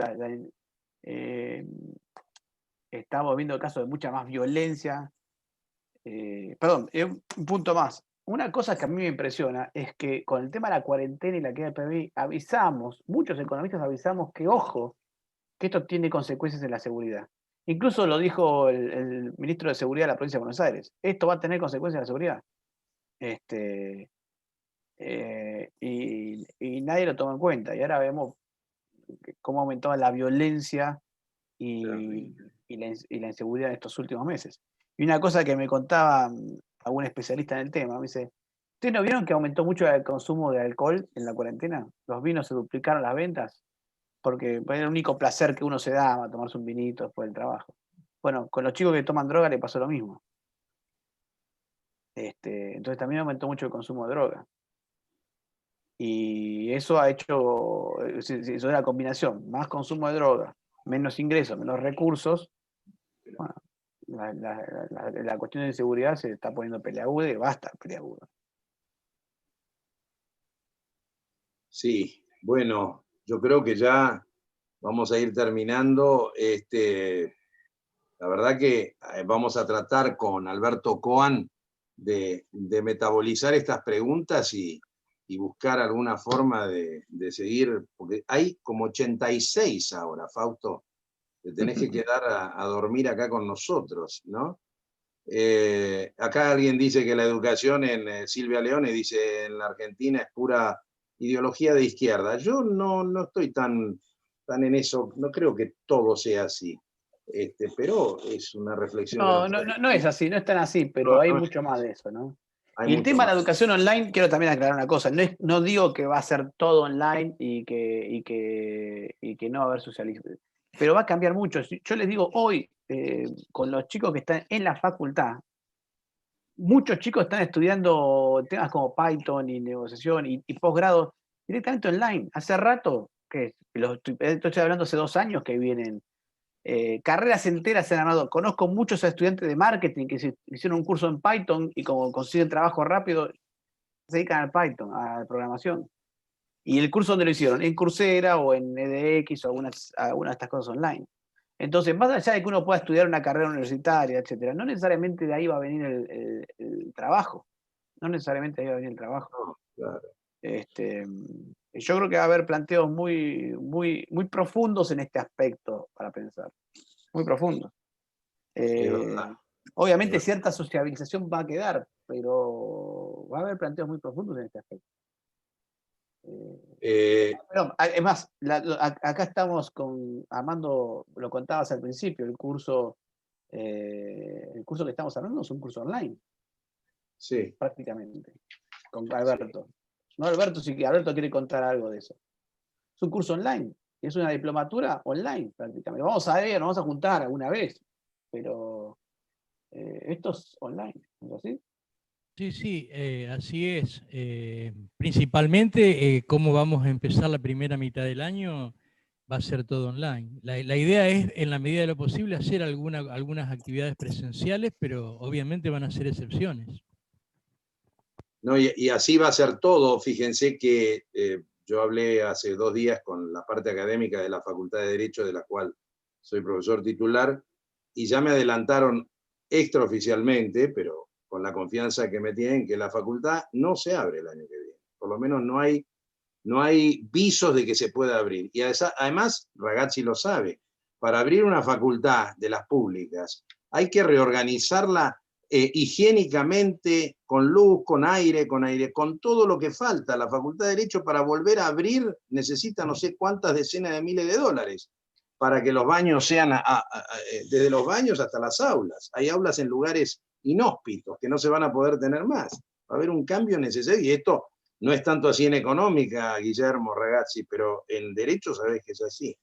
estamos viendo casos de mucha más violencia. Perdón, un punto más. Una cosa que a mí me impresiona es que con el tema de la cuarentena y la queda de PBI, muchos economistas avisamos que, ojo, que esto tiene consecuencias en la seguridad. Incluso lo dijo el ministro de Seguridad de la provincia de Buenos Aires. Esto va a tener consecuencias en la seguridad. Y nadie lo toma en cuenta. Y ahora vemos cómo ha aumentado la violencia y la inseguridad en estos últimos meses. Y una cosa que me contaba algún especialista en el tema, me dice, ¿ustedes no vieron que aumentó mucho el consumo de alcohol en la cuarentena? Los vinos se duplicaron las ventas, porque era el único placer que uno se daba, tomarse un vinito después del trabajo. Bueno, con los chicos que toman droga le pasó lo mismo. Entonces también aumentó mucho el consumo de droga. Y eso ha hecho, eso es la combinación, más consumo de droga, menos ingresos, menos recursos. Bueno, la cuestión de inseguridad se está poniendo peleaguda y basta peleaguda. Sí, bueno, yo creo que ya vamos a ir terminando. La verdad que vamos a tratar con Alberto Coan de metabolizar estas preguntas y buscar alguna forma de seguir, porque hay como 86 ahora, Fausto, te tenés que quedar a dormir acá con nosotros, ¿no? Acá alguien dice que la educación Silvia Leone dice en la Argentina es pura ideología de izquierda. Yo no estoy tan en eso, no creo que todo sea así, pero es una reflexión que nos trae. No es así, no es tan así, pero hay mucho más de eso, ¿no? Hay Y el mucho tema de la más. educación online, quiero también aclarar una cosa. No digo que va a ser todo online y que no va a haber socialización. Pero va a cambiar mucho. Yo les digo hoy, con los chicos que están en la facultad, muchos chicos están estudiando temas como Python y negociación y posgrado directamente online. Hace rato, estoy hablando hace 2 años que vienen. Carreras enteras se han armado. Conozco muchos estudiantes de marketing que hicieron un curso en Python y como consiguen trabajo rápido, se dedican al Python, a la programación. Y el curso donde lo hicieron, en Coursera o en edX o alguna de estas cosas online. Entonces, más allá de que uno pueda estudiar una carrera universitaria, etcétera, no necesariamente de ahí va a venir el trabajo. No necesariamente de ahí va a venir el trabajo. No, claro. Yo creo que va a haber planteos muy profundos en este aspecto para pensar. Muy profundos. Es verdad. Obviamente cierta sociabilización va a quedar, pero va a haber planteos muy profundos en este aspecto. Pero, es más, acá estamos con Armando, lo contabas al principio, el curso que estamos hablando es un curso online, Sí. prácticamente, con Alberto. No, Alberto, sí que Alberto quiere contar algo de eso. Es un curso online, es una diplomatura online, prácticamente. Vamos a ver, nos vamos a juntar alguna vez, pero esto es online, ¿no es así? Sí, sí, así es. Principalmente, cómo vamos a empezar la primera mitad del año, va a ser todo online. La idea es, en la medida de lo posible, hacer algunas actividades presenciales, pero obviamente van a ser excepciones. No, y así va a ser todo. Fíjense que yo hablé hace 2 días con la parte académica de la Facultad de Derecho, de la cual soy profesor titular, y ya me adelantaron extraoficialmente, pero con la confianza que me tienen, que la facultad no se abre el año que viene. Por lo menos no hay visos de que se pueda abrir. Y además, Ragazzi lo sabe, para abrir una facultad de las públicas hay que reorganizarla higiénicamente, con luz, con aire, con todo lo que falta. La Facultad de Derecho, para volver a abrir, necesita no sé cuántas decenas de miles de dólares para que los baños sean desde los baños hasta las aulas. Hay aulas en lugares inhóspitos que no se van a poder tener más. Va a haber un cambio necesario, y esto no es tanto así en económica, Guillermo, Ragazzi, pero en derecho sabés que es así.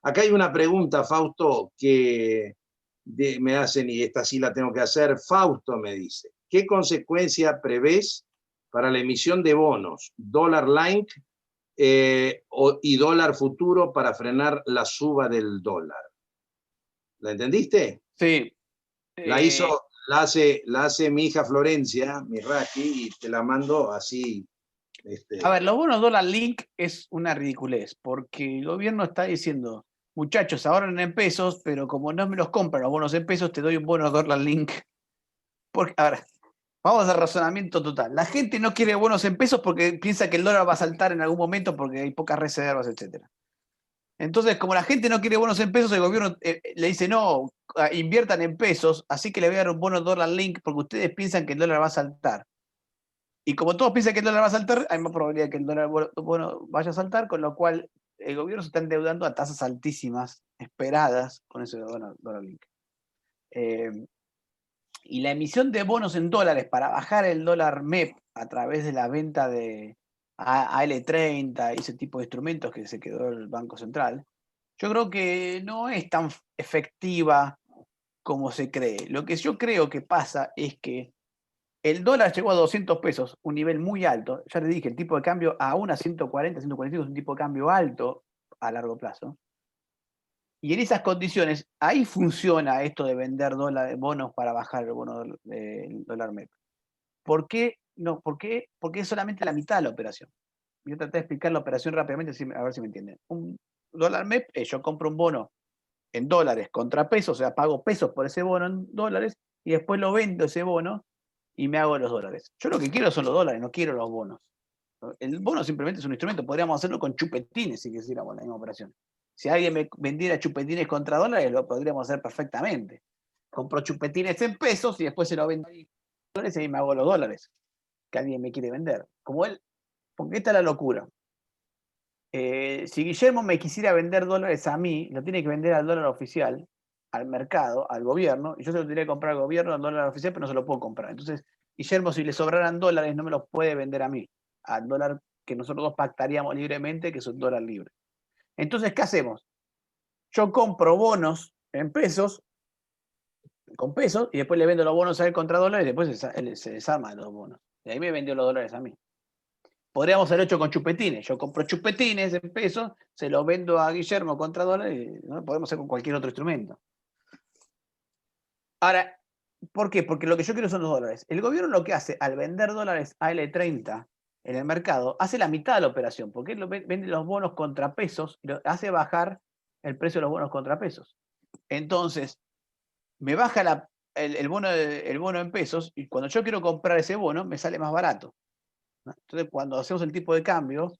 Acá hay una pregunta, Fausto, que me hacen, y esta sí la tengo que hacer. Fausto me dice, ¿qué consecuencia prevés para la emisión de bonos, dólar link y dólar futuro para frenar la suba del dólar? ¿La entendiste? Sí. La hace mi hija Florencia, mi Raki, y te la mando así. A ver, los bonos dólar link es una ridiculez, porque el gobierno está diciendo, muchachos, ahorren en pesos, pero como no me los compran los bonos en pesos, te doy un bono dólar link. Porque, a ver, vamos al razonamiento total. La gente no quiere bonos en pesos porque piensa que el dólar va a saltar en algún momento porque hay pocas reservas, etc. Entonces, como la gente no quiere bonos en pesos, el gobierno le dice, no, inviertan en pesos, así que le voy a dar un bono dólar link porque ustedes piensan que el dólar va a saltar. Y como todos piensan que el dólar va a saltar, hay más probabilidad de que el dólar vaya a saltar, con lo cual el gobierno se está endeudando a tasas altísimas, esperadas, con ese dólar link. Y la emisión de bonos en dólares para bajar el dólar MEP a través de la venta de AL30 y ese tipo de instrumentos que se quedó el Banco Central, yo creo que no es tan efectiva como se cree. Lo que yo creo que pasa es que el dólar llegó a 200 pesos, un nivel muy alto. Ya les dije, el tipo de cambio aún a 140, 145 es un tipo de cambio alto a largo plazo. Y en esas condiciones, ahí funciona esto de vender bonos para bajar el dólar MEP. ¿Por qué? No, porque es solamente la mitad de la operación. Yo traté de explicar la operación rápidamente, a ver si me entienden. Un dólar MEP, yo compro un bono en dólares contra pesos, o sea, pago pesos por ese bono en dólares, y después lo vendo ese bono y me hago los dólares. Yo lo que quiero son los dólares, no quiero los bonos. El bono simplemente es un instrumento, podríamos hacerlo con chupetines si quisiéramos la misma operación. Si alguien me vendiera chupetines contra dólares, lo podríamos hacer perfectamente. Compro chupetines en pesos y después se lo vendo en dólares y ahí me hago los dólares que alguien me quiere vender. Como él, porque esta es la locura. Si Guillermo me quisiera vender dólares a mí, lo tiene que vender al dólar oficial, al mercado, al gobierno, y yo se lo tendría que comprar al gobierno al dólar oficial, pero no se lo puedo comprar. Entonces, Guillermo, si le sobraran dólares, no me los puede vender a mí, al dólar que nosotros dos pactaríamos libremente, que es un dólar libre. Entonces, ¿qué hacemos? Yo compro bonos en pesos, con pesos, y después le vendo los bonos a él contra dólares, y después él se desarma de los bonos. Y ahí me vendió los dólares a mí. Podríamos haber hecho con chupetines. Yo compro chupetines en pesos, se los vendo a Guillermo contra dólares, ¿no? Podemos hacer con cualquier otro instrumento. Ahora, ¿por qué? Porque lo que yo quiero son los dólares. El gobierno lo que hace al vender dólares a L30 en el mercado, hace la mitad de la operación, porque él vende los bonos contra pesos, y hace bajar el precio de los bonos contra pesos. Entonces, me baja el bono en pesos, y cuando yo quiero comprar ese bono, me sale más barato. Entonces, cuando hacemos el tipo de cambio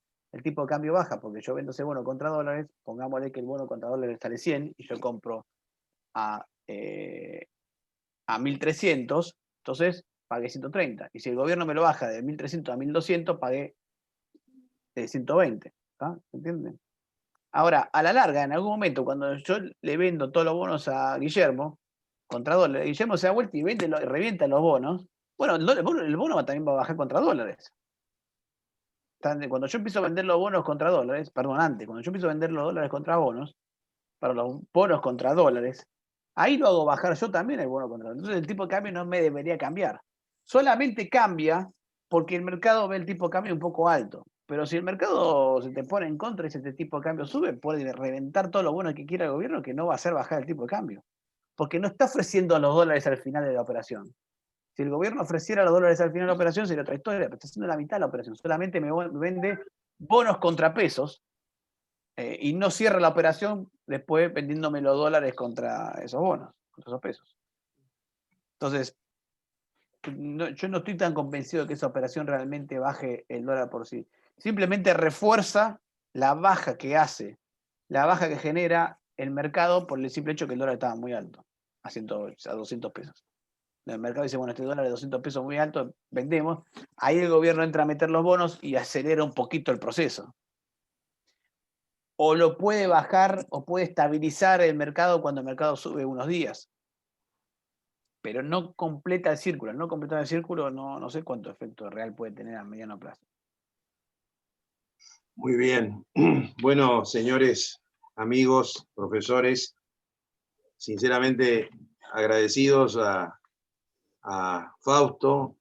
baja, porque yo vendo ese bono contra dólares, pongámosle que el bono contra dólares sale 100, y yo compro a 1.300, entonces pagué 130. Y si el gobierno me lo baja de 1.300 a 1.200, pagué 120. ¿Entienden? Ahora, a la larga, en algún momento, cuando yo le vendo todos los bonos a Guillermo, contra dólares, Guillermo se da vuelta y revienta los bonos, bueno, el bono también va a bajar contra dólares. Cuando yo empiezo a vender los bonos contra dólares, perdón, antes, cuando yo empiezo a vender los dólares contra bonos, para los bonos contra dólares, ahí lo hago bajar yo también el bono contra dólares. Entonces el tipo de cambio no me debería cambiar. Solamente cambia porque el mercado ve el tipo de cambio un poco alto. Pero si el mercado se te pone en contra y ese tipo de cambio sube, puede reventar todo lo bueno que quiera el gobierno, que no va a hacer bajar el tipo de cambio. Porque no está ofreciendo los dólares al final de la operación. Si el gobierno ofreciera los dólares al final de la operación, sería otra historia, pero está haciendo la mitad de la operación. Solamente me vende bonos contra pesos y no cierra la operación después vendiéndome los dólares contra esos bonos, contra esos pesos. Entonces, yo no estoy tan convencido de que esa operación realmente baje el dólar por sí. Simplemente refuerza la baja que hace, la baja que genera el mercado por el simple hecho que el dólar estaba muy alto, a 200 pesos. El mercado dice, bueno, este dólar de 200 pesos muy alto, vendemos. Ahí el gobierno entra a meter los bonos y acelera un poquito el proceso. O lo puede bajar o puede estabilizar el mercado cuando el mercado sube unos días. Pero no completa el círculo. No completar el círculo, no sé cuánto efecto real puede tener a mediano plazo. Muy bien. Bueno, señores, amigos, profesores, sinceramente agradecidos a Fausto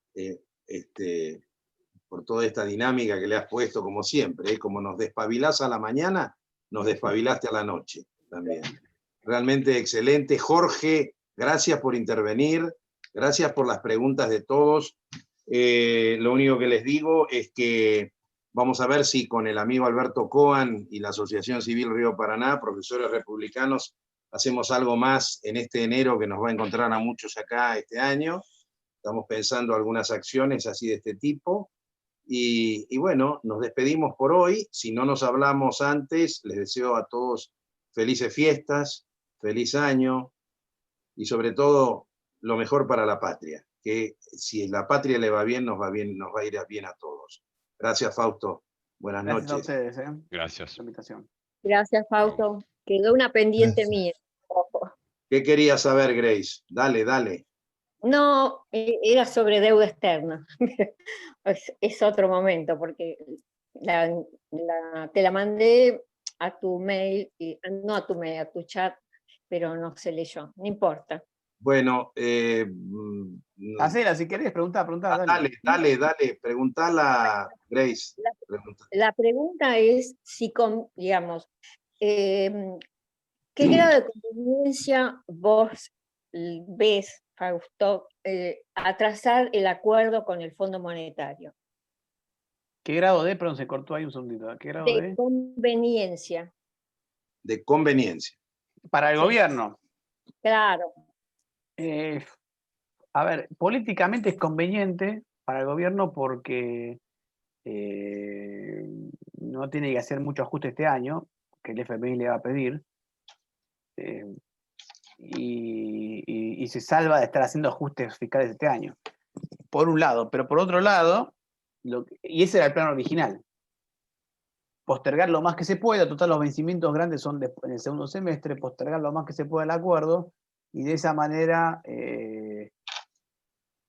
por toda esta dinámica que le has puesto, como siempre. Como nos despabilás a la mañana, nos despabilaste a la noche también. Realmente excelente. Jorge, gracias por intervenir, gracias por las preguntas de todos. Lo único que les digo es que vamos a ver si con el amigo Alberto Coan y la Asociación Civil Río Paraná, profesores republicanos, hacemos algo más en este enero que nos va a encontrar a muchos acá este año. Estamos pensando algunas acciones así de este tipo. Y bueno, nos despedimos por hoy. Si no nos hablamos antes, les deseo a todos felices fiestas, feliz año y sobre todo lo mejor para la patria. Que si la patria le va bien, nos va a ir bien a todos. Gracias, Fausto. Buenas noches. Gracias a ustedes. Gracias. Por la invitación. Gracias, Fausto. Quedó una pendiente mía. Ojo. ¿Qué querías saber, Grace? Dale. No, era sobre deuda externa. Es otro momento, porque te la mandé a tu mail, no a tu mail, a tu chat, pero no se leyó, no importa. Bueno, Hacela, si querés, preguntá. Dale, preguntala, Grace. La pregunta es si, digamos, ¿qué grado de conveniencia vos ves, Fausto, a trazar el acuerdo con el Fondo Monetario? ¿Qué grado de? Perdón, se cortó ahí un segundito. ¿Qué grado de? Conveniencia. De conveniencia. Para el gobierno. Claro. A ver, políticamente es conveniente para el gobierno porque no tiene que hacer mucho ajuste este año, que el FMI le va a pedir, y se salva de estar haciendo ajustes fiscales este año, por un lado. Pero por otro lado, y ese era el plan original, postergar lo más que se pueda. Total, los vencimientos grandes son en el segundo semestre, postergar lo más que se pueda el acuerdo, y de esa manera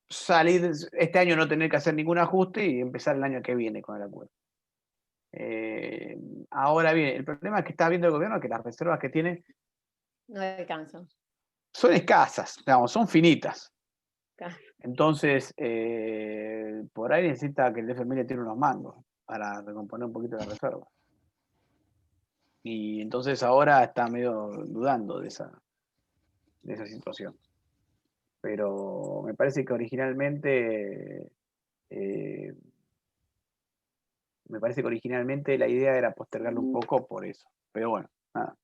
salir este año, no tener que hacer ningún ajuste y empezar el año que viene con el acuerdo. Ahora bien, el problema que está viendo el gobierno es que las reservas que tiene No alcanzan. son escasas, digamos, son finitas. Claro. Entonces, por ahí necesita que el FMI le tire unos mangos para recomponer un poquito la reserva. Y entonces ahora está medio dudando de esa situación. Pero me parece que originalmente la idea era postergarlo un poco por eso. Pero bueno, nada.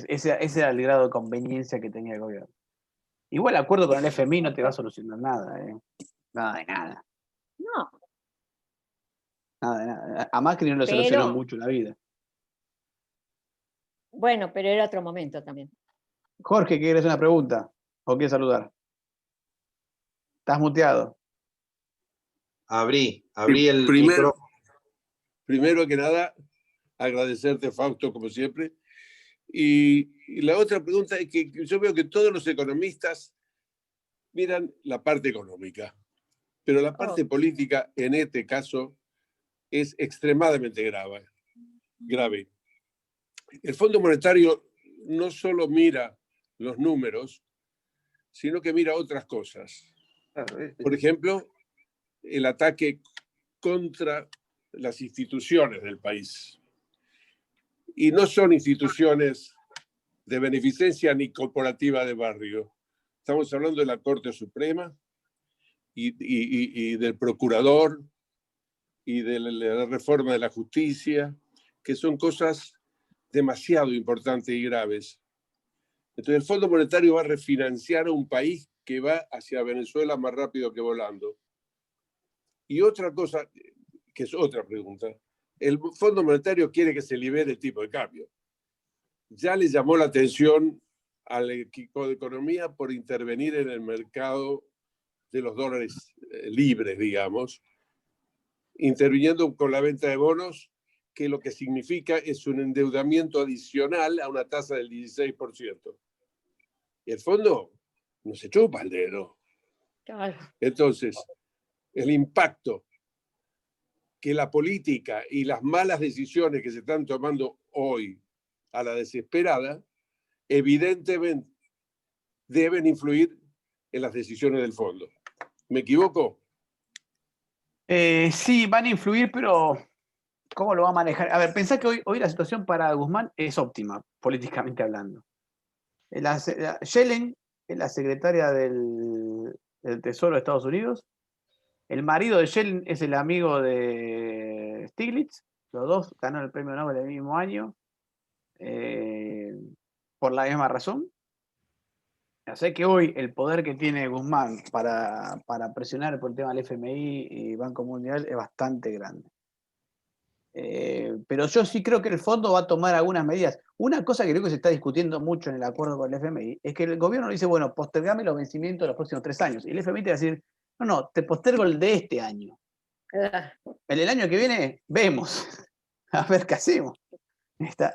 Ese era el grado de conveniencia que tenía el gobierno. Igual el acuerdo con el FMI no te va a solucionar nada, nada de nada. No, Nada de nada. A Macri no le solucionó pero, mucho la vida. bueno, pero era otro momento también. Jorge, ¿quieres una pregunta? ¿O quieres saludar? Estás muteado. Abrí el Primero, micrófono. primero que nada, agradecerte, Fausto, como siempre. Y la otra pregunta es que yo veo que todos los economistas miran la parte económica, pero la parte política en este caso es extremadamente grave. El Fondo Monetario no solo mira los números, sino que mira otras cosas. Claro, Por ejemplo, el ataque contra las instituciones del país. Y no son instituciones de beneficencia ni corporativa de barrio. Estamos hablando de la Corte Suprema y del Procurador y de la reforma de la justicia, que son cosas demasiado importantes y graves. Entonces el Fondo Monetario va a refinanciar a un país que va hacia Venezuela más rápido que volando. Y otra cosa, que es otra pregunta, el Fondo Monetario quiere que se libere el tipo de cambio. Ya le llamó la atención al equipo de economía por intervenir en el mercado de los dólares libres, digamos, interviniendo con la venta de bonos, que lo que significa es un endeudamiento adicional a una tasa del 16%. Y el fondo no se chupa el dedo. Claro. Entonces, el impacto que la política y las malas decisiones que se están tomando hoy a la desesperada, evidentemente deben influir en las decisiones del fondo. ¿Me equivoco? Sí, van a influir, pero ¿cómo lo va a manejar? A ver, pensá que hoy la situación para Guzmán es óptima, políticamente hablando. Yellen es la secretaria del Tesoro de Estados Unidos. El marido de Yellen es el amigo de Stiglitz. Los dos ganaron el premio Nobel el mismo año. Por la misma razón. Así que hoy el poder que tiene Guzmán para presionar por el tema del FMI y Banco Mundial es bastante grande. Pero yo sí creo que el fondo va a tomar algunas medidas. Una cosa que creo que se está discutiendo mucho en el acuerdo con el FMI es que el gobierno dice, bueno, postergame los vencimientos de los próximos 3 años. Y el FMI te va a decir, no, te postergo el de este año. El año que viene, vemos. A ver qué hacemos.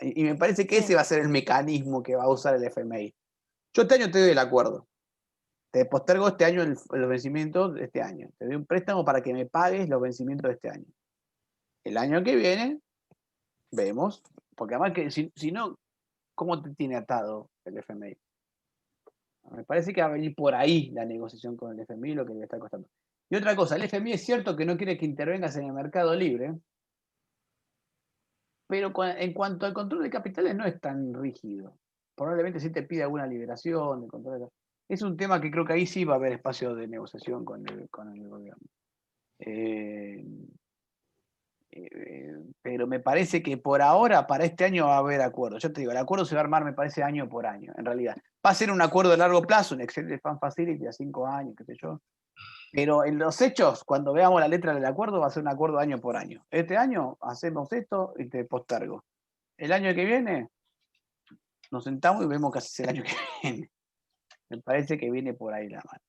Y me parece que ese va a ser el mecanismo que va a usar el FMI. Yo este año te doy el acuerdo. Te postergo este año los vencimientos de este año. Te doy un préstamo para que me pagues los vencimientos de este año. El año que viene, vemos. Porque además que si no, ¿cómo te tiene atado el FMI? Me parece que va a venir por ahí la negociación con el FMI, lo que le está costando. Y otra cosa, el FMI es cierto que no quiere que intervengas en el mercado libre, pero en cuanto al control de capitales no es tan rígido. Probablemente sí te pide alguna liberación de control. Es un tema que creo que ahí sí va a haber espacio de negociación con el gobierno. Pero me parece que por ahora, para este año va a haber acuerdo. Yo te digo, el acuerdo se va a armar, me parece, año por año, en realidad. Va a ser un acuerdo de largo plazo, un Excel Fan Facility a 5 años, qué sé yo. Pero en los hechos, cuando veamos la letra del acuerdo, va a ser un acuerdo año por año. Este año hacemos esto y te postergo. El año que viene, nos sentamos y vemos qué haces el año que viene. Me parece que viene por ahí la mano,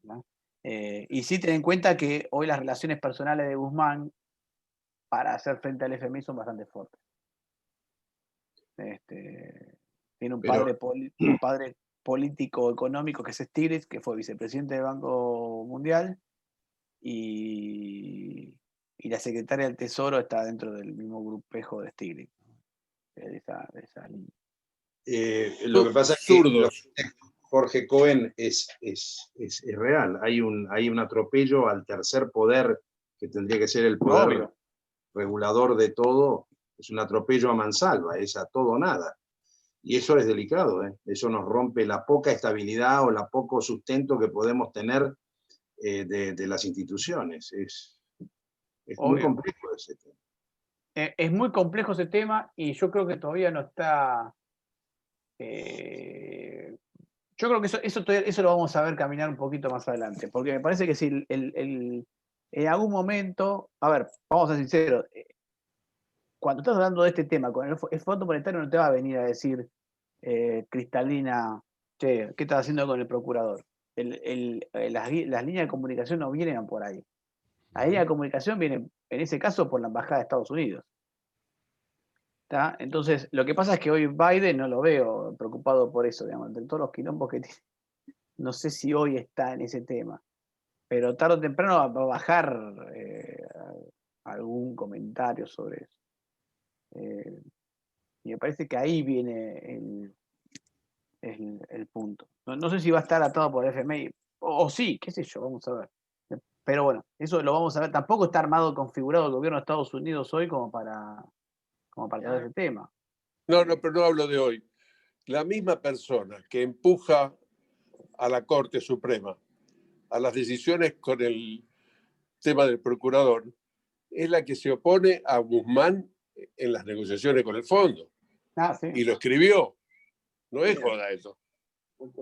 ¿no? Y sí ten en cuenta que hoy las relaciones personales de Guzmán para hacer frente al FMI son bastante fuertes. Tiene un padre político económico que es Stiglitz, que fue vicepresidente del Banco Mundial, y la secretaria del Tesoro está dentro del mismo grupejo de Stiglitz, de esa línea. Lo que pasa es que Zurdos. Jorge Cohen es real. Hay un atropello al tercer poder, que tendría que ser el poder Obvio. regulador de todo. Es un atropello a mansalva, es a todo o nada. Y eso es delicado, ¿eh? Eso nos rompe la poca estabilidad o la poco sustento que podemos tener de las instituciones. Es muy Obvio. complejo ese tema. Es muy complejo ese tema y yo creo que todavía no está... yo creo que eso lo vamos a ver caminar un poquito más adelante, porque me parece que si en algún momento, a ver, vamos a ser sinceros, cuando estás hablando de este tema, con el Fondo Monetario no te va a venir a decir, Cristalina, che, ¿qué estás haciendo con el procurador? Las líneas de comunicación no vienen por ahí. La línea de comunicación viene, en ese caso, por la Embajada de Estados Unidos. ¿Tá? Entonces, lo que pasa es que hoy Biden no lo veo preocupado por eso, digamos, entre todos los quilombos que tiene. No sé si hoy está en ese tema, pero tarde o temprano va a bajar algún comentario sobre eso. Y me parece que ahí viene el punto. No sé si va a estar atado por el FMI, o sí, qué sé yo, vamos a ver. Pero bueno, eso lo vamos a ver. Tampoco está armado, configurado el gobierno de Estados Unidos hoy como para tratar ese tema. No, pero no hablo de hoy. La misma persona que empuja a la Corte Suprema a las decisiones con el tema del procurador es la que se opone a Guzmán en las negociaciones con el fondo. Ah, sí. Y lo escribió. No es joda eso.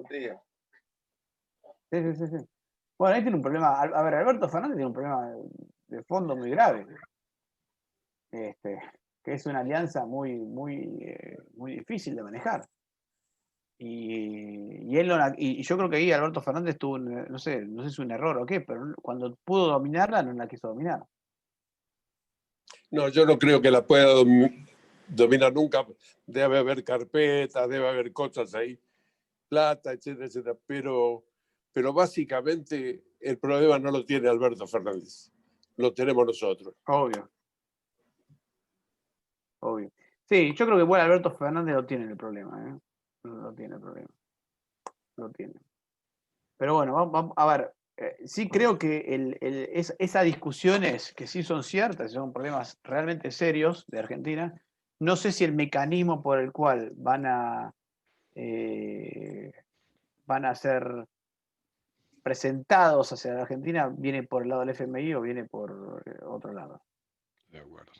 Sí. Bueno, ahí tiene un problema. A ver, Alberto Fernández tiene un problema de fondo muy grave. Que es una alianza muy difícil de manejar. Y yo creo que ahí Alberto Fernández tuvo, no sé si es un error o qué, pero cuando pudo dominarla, no la quiso dominar. No, yo no creo que la pueda dominar nunca. Debe haber carpetas, debe haber cosas ahí, plata, etcétera. Pero básicamente el problema no lo tiene Alberto Fernández. Lo tenemos nosotros. Obvio. Sí, yo creo que bueno, Alberto Fernández no tiene el problema, ¿eh? No tiene el problema. No tiene. Pero bueno, vamos a ver. Sí creo que esas discusiones que sí son ciertas, son problemas realmente serios de Argentina, no sé si el mecanismo por el cual van a ser presentados hacia la Argentina viene por el lado del FMI o viene por otro lado. De acuerdo.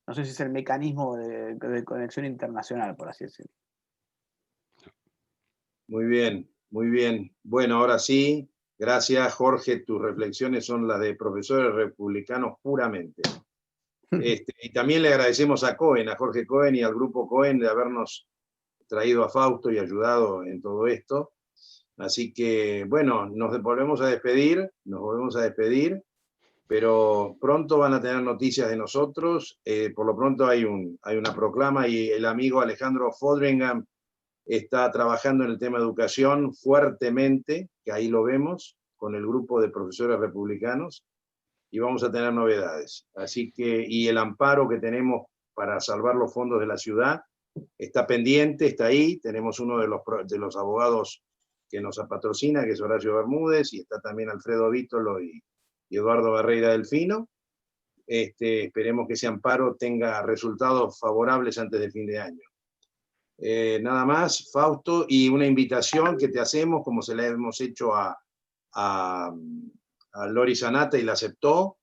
No sé si es el mecanismo de conexión internacional, por así decirlo. Muy bien, muy bien. Bueno, ahora sí, gracias Jorge, tus reflexiones son las de profesores republicanos puramente. Y también le agradecemos a Jorge Cohen y al grupo Cohen de habernos traído a Fausto y ayudado en todo esto. Así que, bueno, nos volvemos a despedir, pero pronto van a tener noticias de nosotros. Por lo pronto hay una proclama y el amigo Alejandro Fodringham está trabajando en el tema de educación fuertemente, que ahí lo vemos, con el grupo de profesores republicanos, y vamos a tener novedades. Así que, y el amparo que tenemos para salvar los fondos de la ciudad está pendiente, está ahí. Tenemos uno de los abogados que nos patrocina, que es Horacio Bermúdez, y está también Alfredo Vítolo y Eduardo Barreira Delfino. Esperemos que ese amparo tenga resultados favorables antes de fin de año. Nada más, Fausto, y una invitación que te hacemos, como se la hemos hecho a Lori Sanata y la aceptó,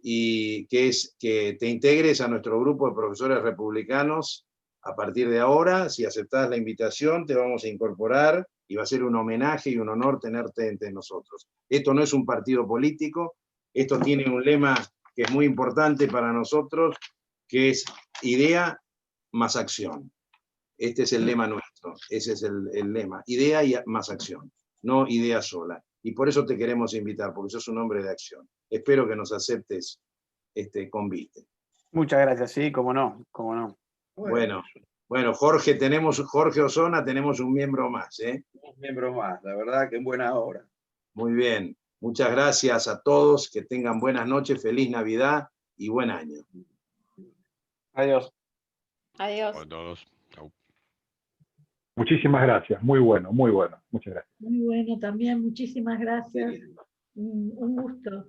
y que es que te integres a nuestro grupo de profesores republicanos a partir de ahora. Si aceptás la invitación, te vamos a incorporar y va a ser un homenaje y un honor tenerte entre nosotros. Esto no es un partido político, esto tiene un lema que es muy importante para nosotros, que es idea más acción. Este es el lema nuestro, ese es el lema, idea y más acción, no idea sola. Y por eso te queremos invitar, porque sos un hombre de acción. Espero que nos aceptes este convite. Muchas gracias, sí, cómo no. Bueno, Bueno, Jorge Osona, tenemos un miembro más, ¿eh? Un miembro más, la verdad que en buena hora. Muy bien. Muchas gracias a todos, que tengan buenas noches, feliz Navidad y buen año. Adiós. Adiós. A todos. Chau. Muchísimas gracias, muy bueno, muchas gracias. Muy bueno también, muchísimas gracias. Un gusto.